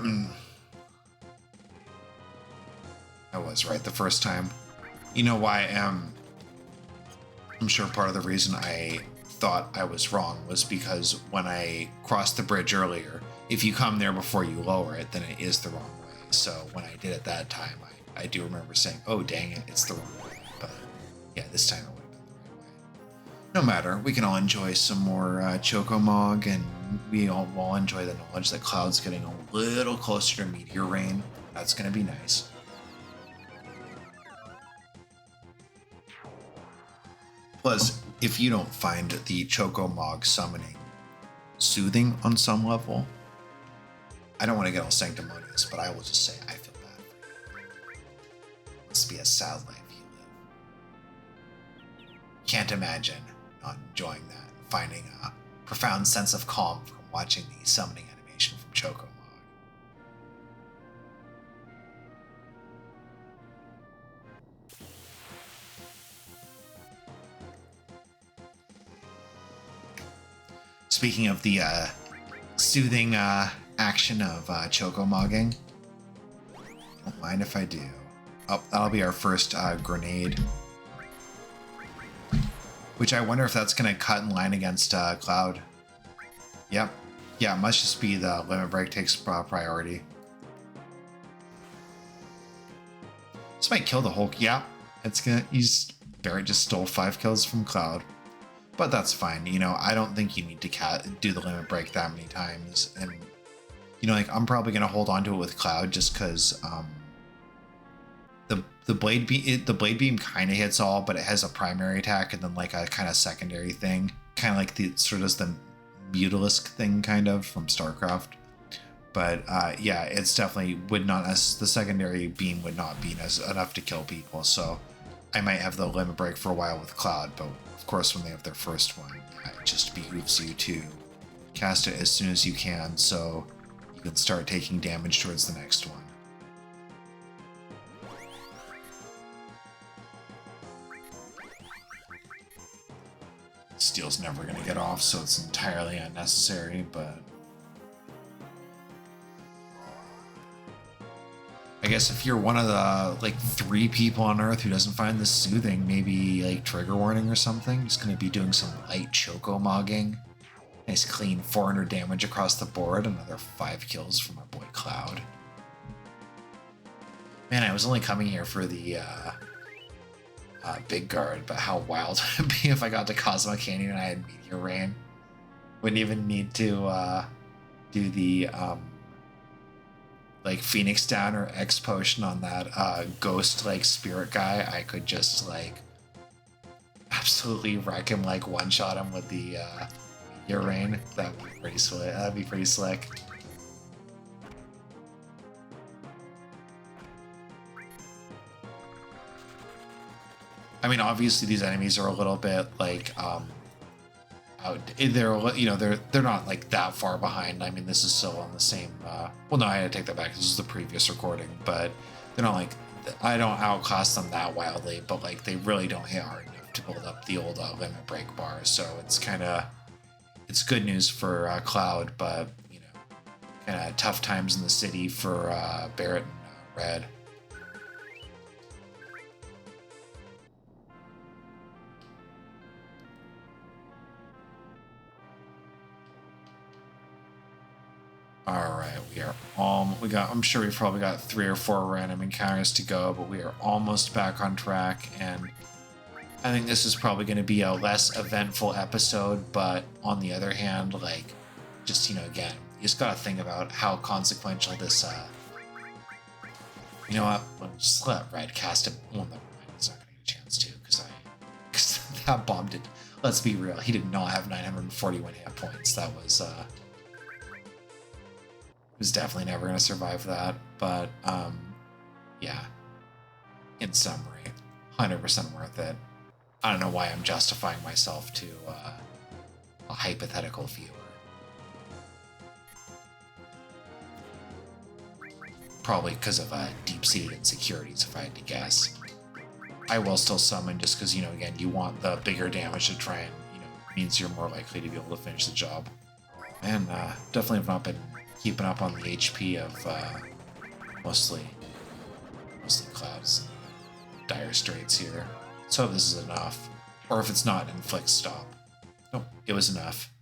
I was right the first time. You know why? I'm sure part of the reason I thought I was wrong was because when I crossed the bridge earlier, if you come there before you lower it, then it is the wrong way. So when I did it that time, I do remember saying, oh, dang it, it's the wrong way. But yeah, this time it would have been the right way. No matter, we can all enjoy some more Choco-Mog, and we all will enjoy the knowledge that Cloud's getting a little closer to Meteor Rain. That's going to be nice. Plus, if you don't find the Choco-Mog summoning soothing on some level, I don't want to get all sanctimonious, but I will just say I feel bad for you. Must be a sad life you live. Can't imagine not enjoying that, finding a profound sense of calm from watching the summoning animation from Choco-Mog. Speaking of the soothing action of Choco-Mogging, don't mind if I do. Oh, that'll be our first grenade. Which I wonder if that's going to cut in line against Cloud. Yep. Yeah, it must just be the limit break takes priority. This might kill the Hulk. Yeah, it's gonna. Barrett just stole 5 kills from Cloud. But that's fine, I don't think you need to do the limit break that many times. And, I'm probably going to hold on to it with Cloud just because the the blade beam kind of hits all, but it has a primary attack and then like a kind of secondary thing, kind of like the sort of the Mutalisk thing kind of from StarCraft. But yeah, it's definitely would not as the secondary beam would not be enough to kill people. So I might have the limit break for a while with Cloud, but of course when they have their first one, yeah, it just behooves you to cast it as soon as you can, so you can start taking damage towards the next one. Steel's never going to get off, so it's entirely unnecessary, but I guess if you're one of the like 3 people on Earth who doesn't find this soothing, maybe like trigger warning or something. Just going to be doing some light choco mogging. Nice clean 400 damage across the board. Another 5 kills from our boy Cloud. Man, I was only coming here for the big guard, but how wild would it be if I got to Cosmo Canyon and I had Meteor Rain? Wouldn't even need to do the like Phoenix Down or X Potion on that ghost like spirit guy. I could just like absolutely wreck him, like one shot him with the Meteor Rain. That'd be pretty slick. That'd be pretty slick. I mean, obviously these enemies are a little bit like they're not like that far behind. I mean, this is still on the same well, no, I had to take that back. This is the previous recording, but they're not like, I don't outclass them that wildly, but like they really don't hit hard enough to build up the old limit break bar. So it's it's good news for Cloud, but you know, kind of tough times in the city for Barret and Red. All right, I'm sure we've probably got 3 or 4 random encounters to go, but we are almost back on track, and I think this is probably going to be a less eventful episode, but on the other hand, like, just, you know, again, you just got to think about how consequential this, you know what, just let Red cast it. Well, never mind, he's not going to get a chance to, because that bomb did, let's be real, he did not have 941 hit points. That was, was definitely never going to survive that, but yeah, in summary, 100% worth it. I don't know why I'm justifying myself to a hypothetical viewer. Probably because of deep-seated insecurities, if I had to guess. I will still summon just because, you know, again, you want the bigger damage to try and, you know, means you're more likely to be able to finish the job. And definitely have not been keeping up on the HP of mostly Cloud's dire straits here. So if this is enough, or if it's not, inflict stop. Nope, it was enough.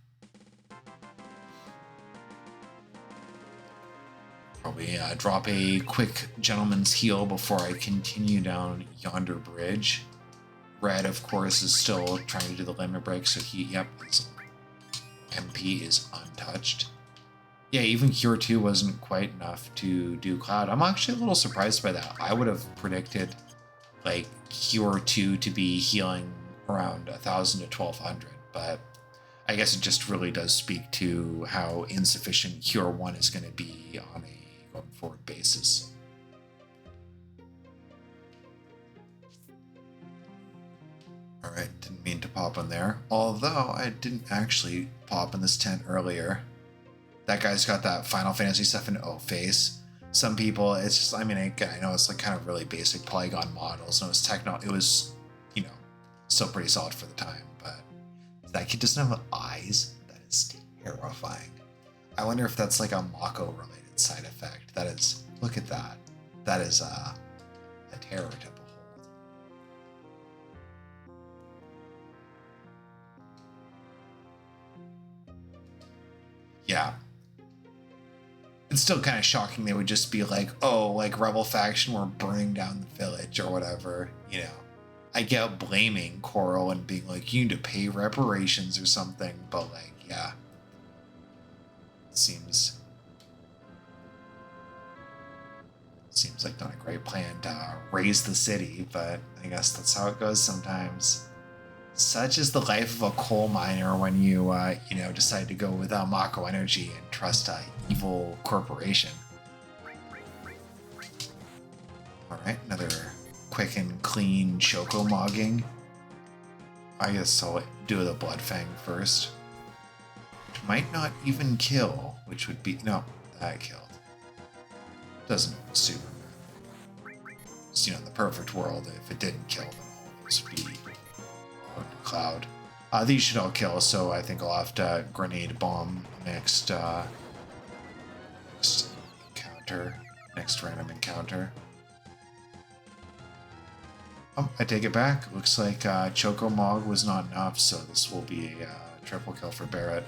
Probably drop a quick gentleman's heal before I continue down yonder bridge. Red, of course, is still trying to do the limit break, so yep, his MP is untouched. Yeah, even Cure 2 wasn't quite enough to do Cloud. I'm actually a little surprised by that. I would have predicted like Cure 2 to be healing around 1,000 to 1,200, but I guess it just really does speak to how insufficient Cure 1 is going to be on a going forward basis. Alright, didn't mean to pop in there, although I didn't actually pop in this tent earlier. That guy's got that Final Fantasy VII O face. Some people, it's just, I mean, again, I know it's like kind of really basic polygon models, and it was, you know, still pretty solid for the time, but that kid doesn't have eyes. That is terrifying. I wonder if that's like a Mako related side effect. That is, look at that. That is a terror to behold. Yeah. It's still kind of shocking they would just be like, oh, like Rebel faction were burning down the village or whatever, you know. I get blaming Coral and being like, you need to pay reparations or something, but like, yeah. Seems Seems like not a great plan to raise the city, but I guess that's how it goes sometimes. Such is the life of a coal miner when you, decide to go with Mako Energy and trust a evil corporation. All right, another quick and clean Choco mogging. I guess I'll do the Blood Fang first. Which might not even kill, which would be... No, that killed. Doesn't super matter. Just, in the perfect world, if it didn't kill, then all this would be Cloud. These should all kill, so I think I'll have to Grenade Bomb next encounter. Next random encounter. Oh, I take it back. Looks like Choco Mog was not enough, so this will be a triple kill for Barrett.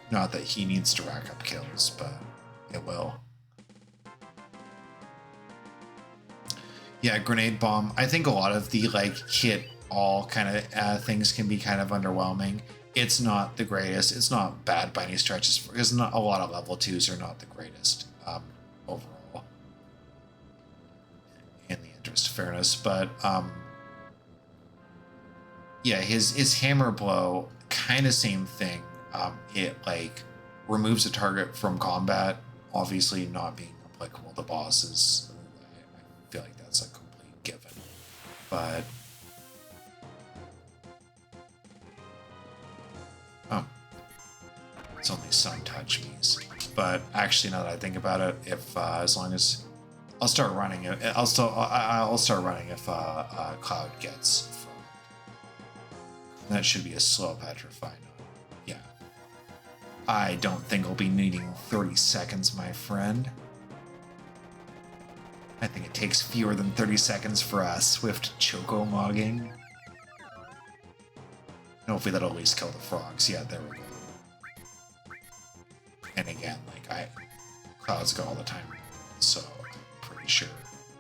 Not that he needs to rack up kills, but it will. Yeah, Grenade Bomb. I think a lot of the hit all kind of things can be kind of underwhelming. It's not the greatest. It's not bad by any stretches, because not a lot of level 2s are not the greatest overall. In the interest of fairness, but yeah, his hammer blow, kind of same thing. It removes a target from combat, obviously not being applicable to bosses. I feel like that's a complete given, but it's only some touch me's. But actually, now that I think about it, if as long as I'll start running it, I'll start running if Cloud gets front. That should be a slow petrify. Yeah, I don't think I'll be needing 30 seconds, my friend. I think it takes fewer than 30 seconds for a swift Choco mogging. Hopefully that'll at least kill the frogs. Yeah, there we go. And again, Cloud's got all the time, so I'm pretty sure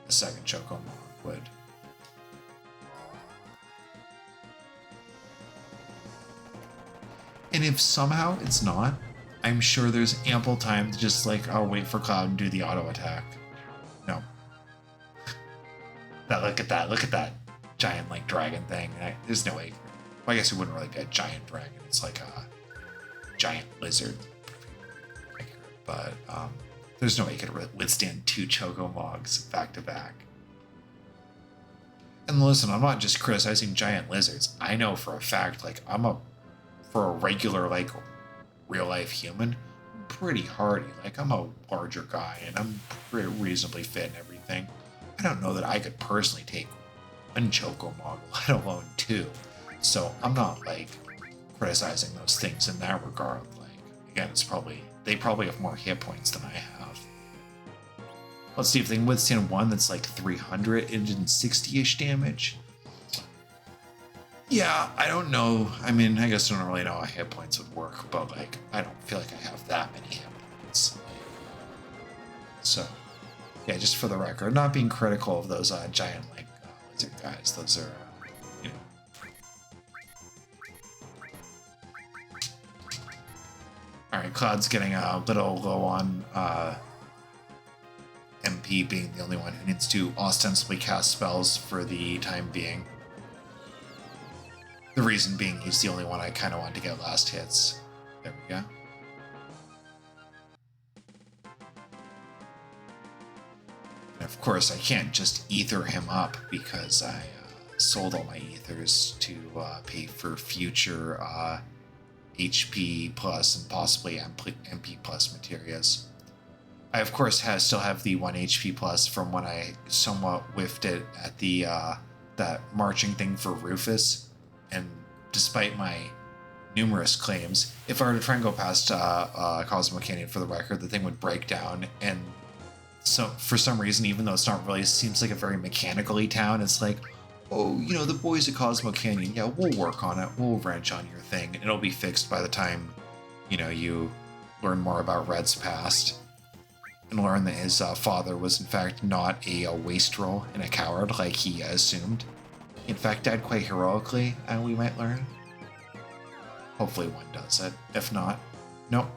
a second Choco Mog would. And if somehow it's not, I'm sure there's ample time to just I'll wait for Cloud and do the auto attack. No. Look at that giant dragon thing. There's no way. Well, I guess it wouldn't really be a giant dragon. It's like a giant lizard. But there's no way it could withstand 2 Choco Mogs back to back. And listen, I'm not just criticizing giant lizards. I know for a fact, for a regular, real life human, I'm pretty hardy. I'm a larger guy and I'm pretty reasonably fit and everything. I don't know that I could personally take 1 Choco Mog, let alone 2. So I'm not criticizing those things in that regard. Again, they probably have more hit points than I have. Let's see if they can withstand one that's 360-ish damage. Yeah, I don't know. I mean, I guess I don't really know how hit points would work, but I don't feel like I have that many hit points. So, yeah, just for the record, not being critical of those giant lizard guys. Those are, Alright, Cloud's getting a little low on MP, being the only one who needs to ostensibly cast spells for the time being. The reason being he's the only one I kind of want to get last hits. There we go. And of course, I can't just ether him up because I sold all my ethers to pay for future HP plus and possibly MP plus materials. I of course still have the 1 HP plus from when I somewhat whiffed it at the that marching thing for Rufus, and despite my numerous claims, if I were to try and go past Cosmo Canyon, for the record, the thing would break down. And so for some reason, even though it's not really, it seems like a very mechanically town, it's oh, the boys at Cosmo Canyon, yeah, we'll work on it. We'll wrench on your thing. And it'll be fixed by the time, you learn more about Red's past and learn that his father was, in fact, not a wastrel and a coward like he assumed. In fact, died quite heroically, we might learn. Hopefully one does it. If not, nope.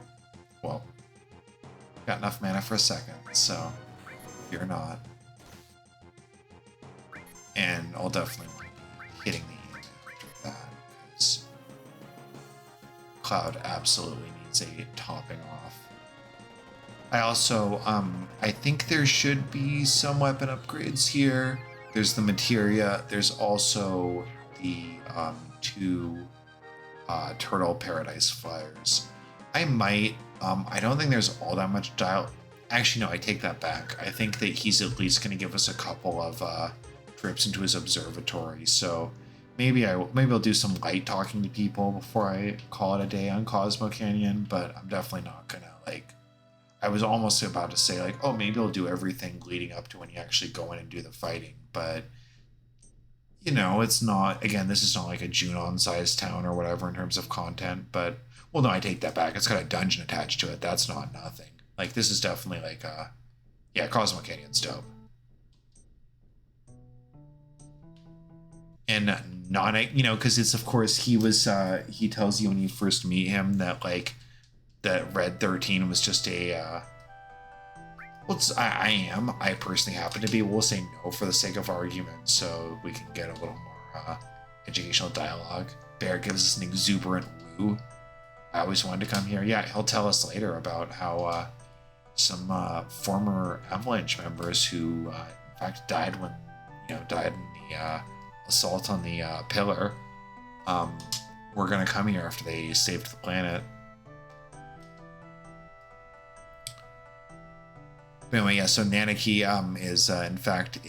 Well, got enough mana for a second, so fear not. And I'll definitely want to be hitting the image with that, because Cloud absolutely needs a topping off. I also, I think there should be some weapon upgrades here. There's the materia. There's also the 2 Turtle Paradise Flyers. I might, I don't think there's all that much dial. Actually, no, I take that back. I think that he's at least going to give us a couple of trips into his observatory. So maybe I'll do some light talking to people before I call it a day on Cosmo Canyon. But I'm definitely not gonna like. I was almost about to say like, oh, maybe I'll do everything leading up to when you actually go in and do the fighting. But you know, it's not. Again, this is not like a Junon-sized town or whatever in terms of content. But well, no, I take that back. It's got a dungeon attached to it. That's not nothing. Like this is definitely like yeah, Cosmo Canyon's dope. And not, you know, because it's, of course, he tells you when you first meet him that like that Red 13 was just a well, I personally happen to be, we'll say no for the sake of argument, so we can get a little more educational dialogue. Bear gives us an exuberant woo. I always wanted to come here. Yeah, he'll tell us later about how some former Avalanche members who in fact died when, died in the assault on the pillar, were going to come here after they saved the planet. But anyway, yeah, so Nanaki is in fact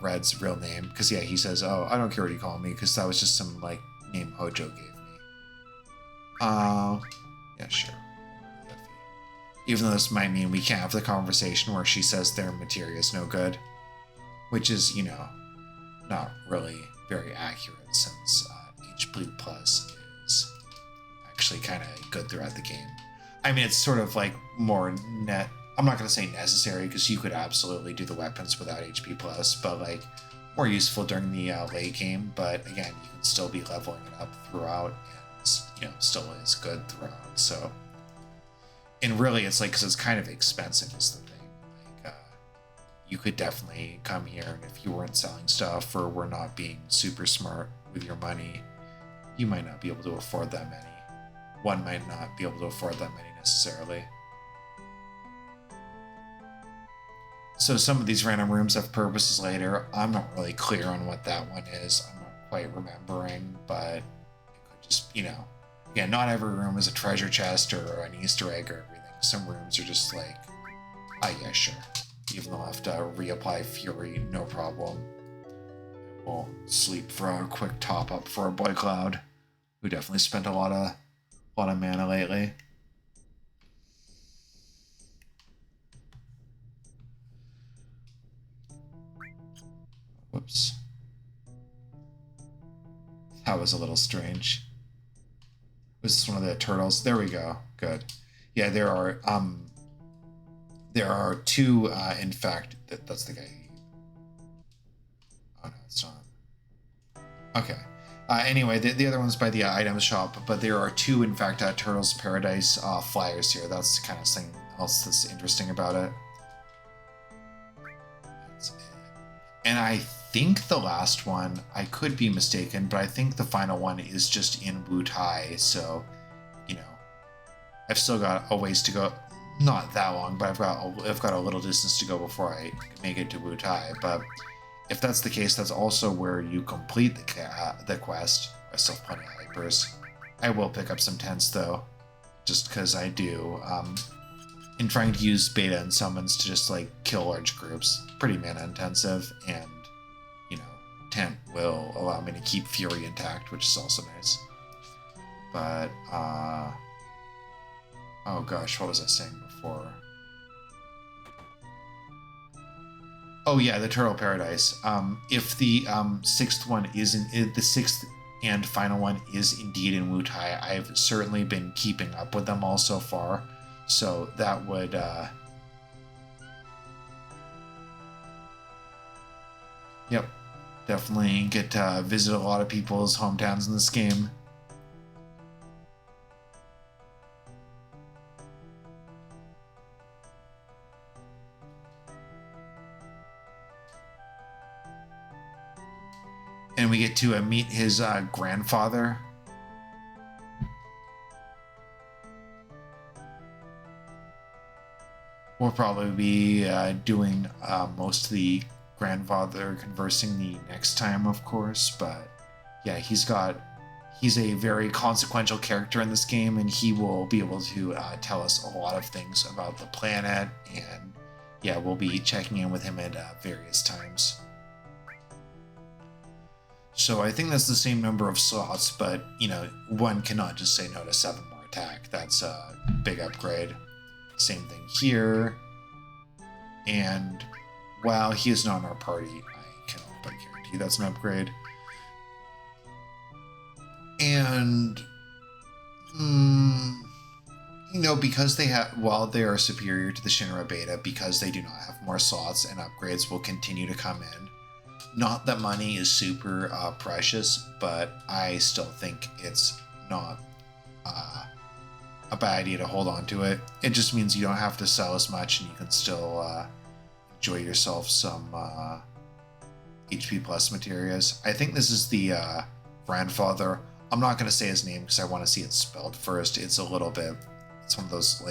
Red's real name, because yeah, he says, oh, I don't care what you call me, because that was just some like name Hojo gave me. Yeah, sure. Even though this might mean we can't have the conversation where she says their materia is no good, which is, not really very accurate, since HP Plus is actually kind of good throughout the game. I mean, it's sort of like more net. I'm not going to say necessary, because you could absolutely do the weapons without HP Plus, but like more useful during the late game. But again, you can still be leveling it up throughout, and still is good throughout. So, and really, it's like, because it's kind of expensive is the thing. Like, you could definitely come here, and if you weren't selling stuff or were not being super smart with your money, you might not be able to afford that many. One might not be able to afford that many necessarily. So some of these random rooms have purposes later. I'm not really clear on what that one is. I'm not quite remembering, but it could just, again, not every room is a treasure chest or an Easter egg or everything. Some rooms are just like, yeah, sure. Even though I'll have to reapply Fury, no problem. We'll sleep for a quick top up for our boy Cloud, who definitely spent a lot of mana lately. Whoops. That was a little strange. Was this one of the turtles? There we go. Good. Yeah, there are two, in fact, that's the guy. Oh no, it's not. Okay. Anyway, the other one's by the item shop, but there are two, in fact, Turtles Paradise flyers here. That's kind of something else that's interesting about it. That's it. And I think the last one, I could be mistaken, but I think the final one is just in Wutai, so, I've still got a ways to go. Not that long, but I've got a little distance to go before I make it to Wutai. But if that's the case, that's also where you complete the quest. I still have plenty of hypers. I will pick up some tents though, just because I do. In trying to use beta and summons to just like kill large groups, pretty mana intensive, and tent will allow me to keep Fury intact, which is also nice. But oh gosh, what was I saying before? Oh yeah, the Turtle Paradise. If the sixth one isn't, the sixth and final one is indeed in Wutai, I've certainly been keeping up with them all so far. So that would yep, definitely get to visit a lot of people's hometowns in this game. and we get to meet his grandfather. We'll probably be doing most of the grandfather conversing the next time, of course, but yeah, he's a very consequential character in this game, and he will be able to tell us a lot of things about the planet, and yeah, we'll be checking in with him at various times. So I think that's the same number of slots, but one cannot just say no to 7 more attack. That's a big upgrade. Same thing here. And while he is not in our party, I cannot but guarantee that's an upgrade. And because while they are superior to the Shinra Beta, because they do not have more slots, and upgrades will continue to come in. Not that money is super precious, but I still think it's not a bad idea to hold on to it. It just means you don't have to sell as much, and you can still enjoy yourself some HP plus materials. I think this is the grandfather. I'm not going to say his name because I want to see it spelled first. It's one of those,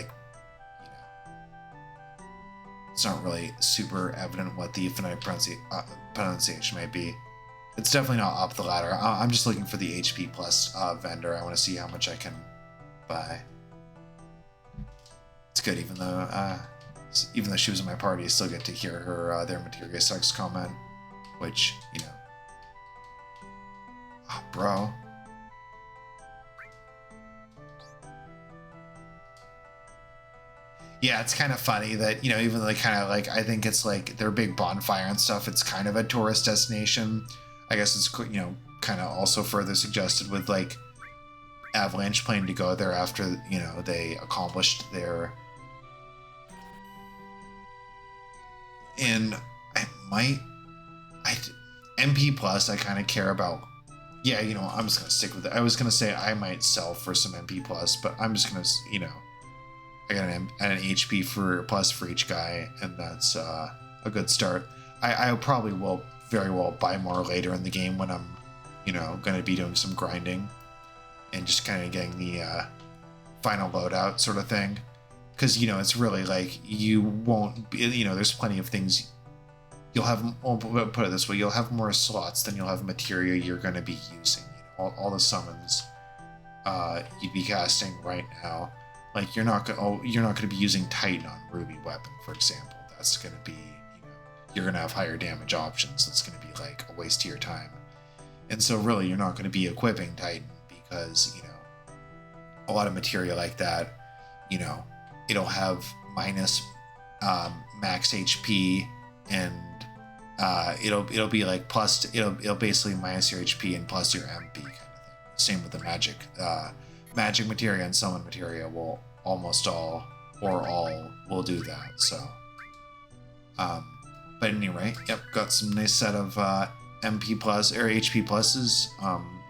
it's not really super evident what the phonetic pronunciation might be. It's definitely not up the ladder. I'm just looking for the HP plus vendor. I want to see how much I can buy. It's good, even though she was in my party, I still get to hear her their materia sucks comment, which bro. Yeah, it's kind of funny that, even though I think it's like their big bonfire and stuff, it's kind of a tourist destination. I guess it's, kind of also further suggested with Avalanche planning to go there after, they accomplished their. And MP plus, I kind of care about. Yeah, I'm just going to stick with it. I was going to say I might sell for some MP plus, but I'm just going to, I got an HP plus for each guy, and that's a good start. I probably will very well buy more later in the game when I'm, going to be doing some grinding and just kind of getting the final loadout sort of thing. Because, it's really you won't be, there's plenty of things you'll have. I'll put it this way: you'll have more slots than you'll have material you're going to be using. All the summons you'd be casting right now. You're not going to be using Titan on Ruby Weapon, for example. That's going to be, you're going to have higher damage options. That's going to be a waste of your time. And so really, you're not going to be equipping Titan because, a lot of material like that, it'll have minus max HP, and it'll be plus, it'll basically minus your HP and plus your MP kind of thing. Same with the magic. Magic materia and summon materia will almost all will do that. So, but anyway, yep, got some nice set of MP plus or HP pluses.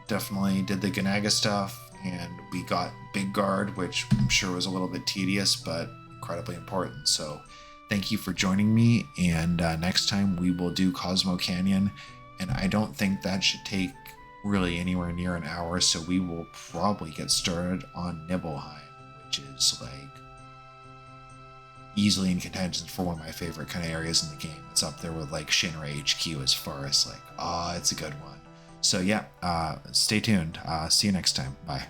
Definitely did the Ganaga stuff, and we got Big Guard, which I'm sure was a little bit tedious, but incredibly important. So, thank you for joining me, and next time we will do Cosmo Canyon, and I don't think that should take really anywhere near an hour, so we will probably get started on Nibelheim, which is easily in contention for one of my favorite kind of areas in the game. It's up there with Shinra HQ as far as it's a good one. So yeah, stay tuned. See you next time. Bye.